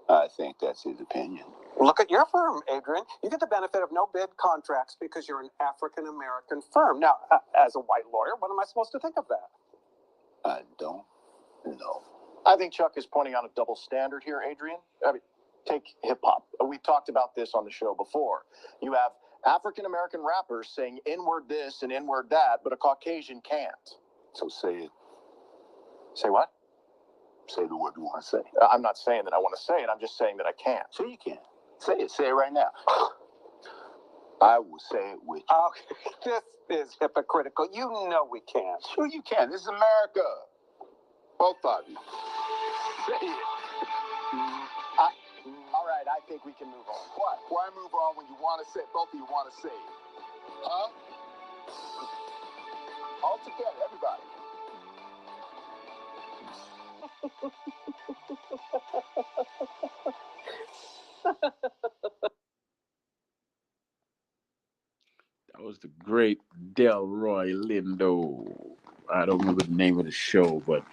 I think that's his opinion. Look at your firm, Adrian. You get the benefit of no bid contracts because you're an African-American firm. Now, as a white lawyer, what am I supposed to think of that? I don't know. I think Chuck is pointing out a double standard here, Adrian. I mean, take hip-hop. We've talked about this on the show before. You have African-American rappers saying N-word this and N-word that, but a Caucasian can't. So say it. Say what? Say the word you want to say. I'm not saying that I want to say it. I'm just saying that I can't. Sure you can. Say it. Say it right now. I will say it with you. Okay, this is hypocritical. You know we can't. Sure you can. This is America. Both of you. Say it. All right, I think we can move on. What? Why move on when you want to say it? Both of you want to say it. Huh? All together, everybody. That was the great Delroy Lindo. I don't remember the name of the show, but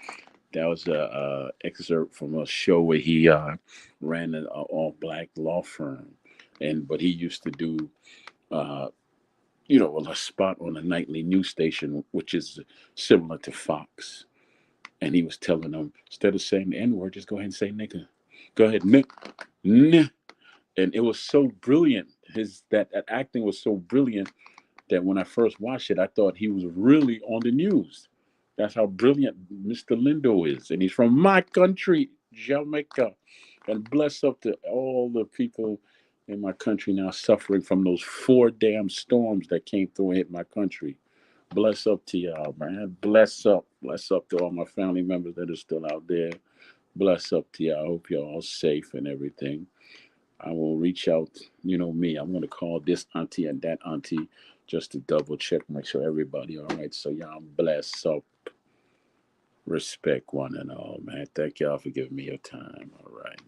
that was a excerpt from a show where he ran an all black law firm, but he used to do uh, a spot on a nightly news station, which is similar to Fox. And he was telling them, instead of saying the N word, just go ahead and say nigga. Go ahead, n. And it was so brilliant. That acting was so brilliant that when I first watched it, I thought he was really on the news. That's how brilliant Mr. Lindo is. And he's from my country, Jamaica. And bless up to all the people in my country now suffering from those 4 damn storms that came through and hit my country. Bless up to y'all, man. Bless up. Bless up to all my family members that are still out there. Bless up to y'all. I hope you're all safe and everything. I will reach out. You know me. I'm going to call this auntie and that auntie just to double check, make sure everybody all right. So y'all bless up. Respect one and all, man. Thank y'all for giving me your time. All right.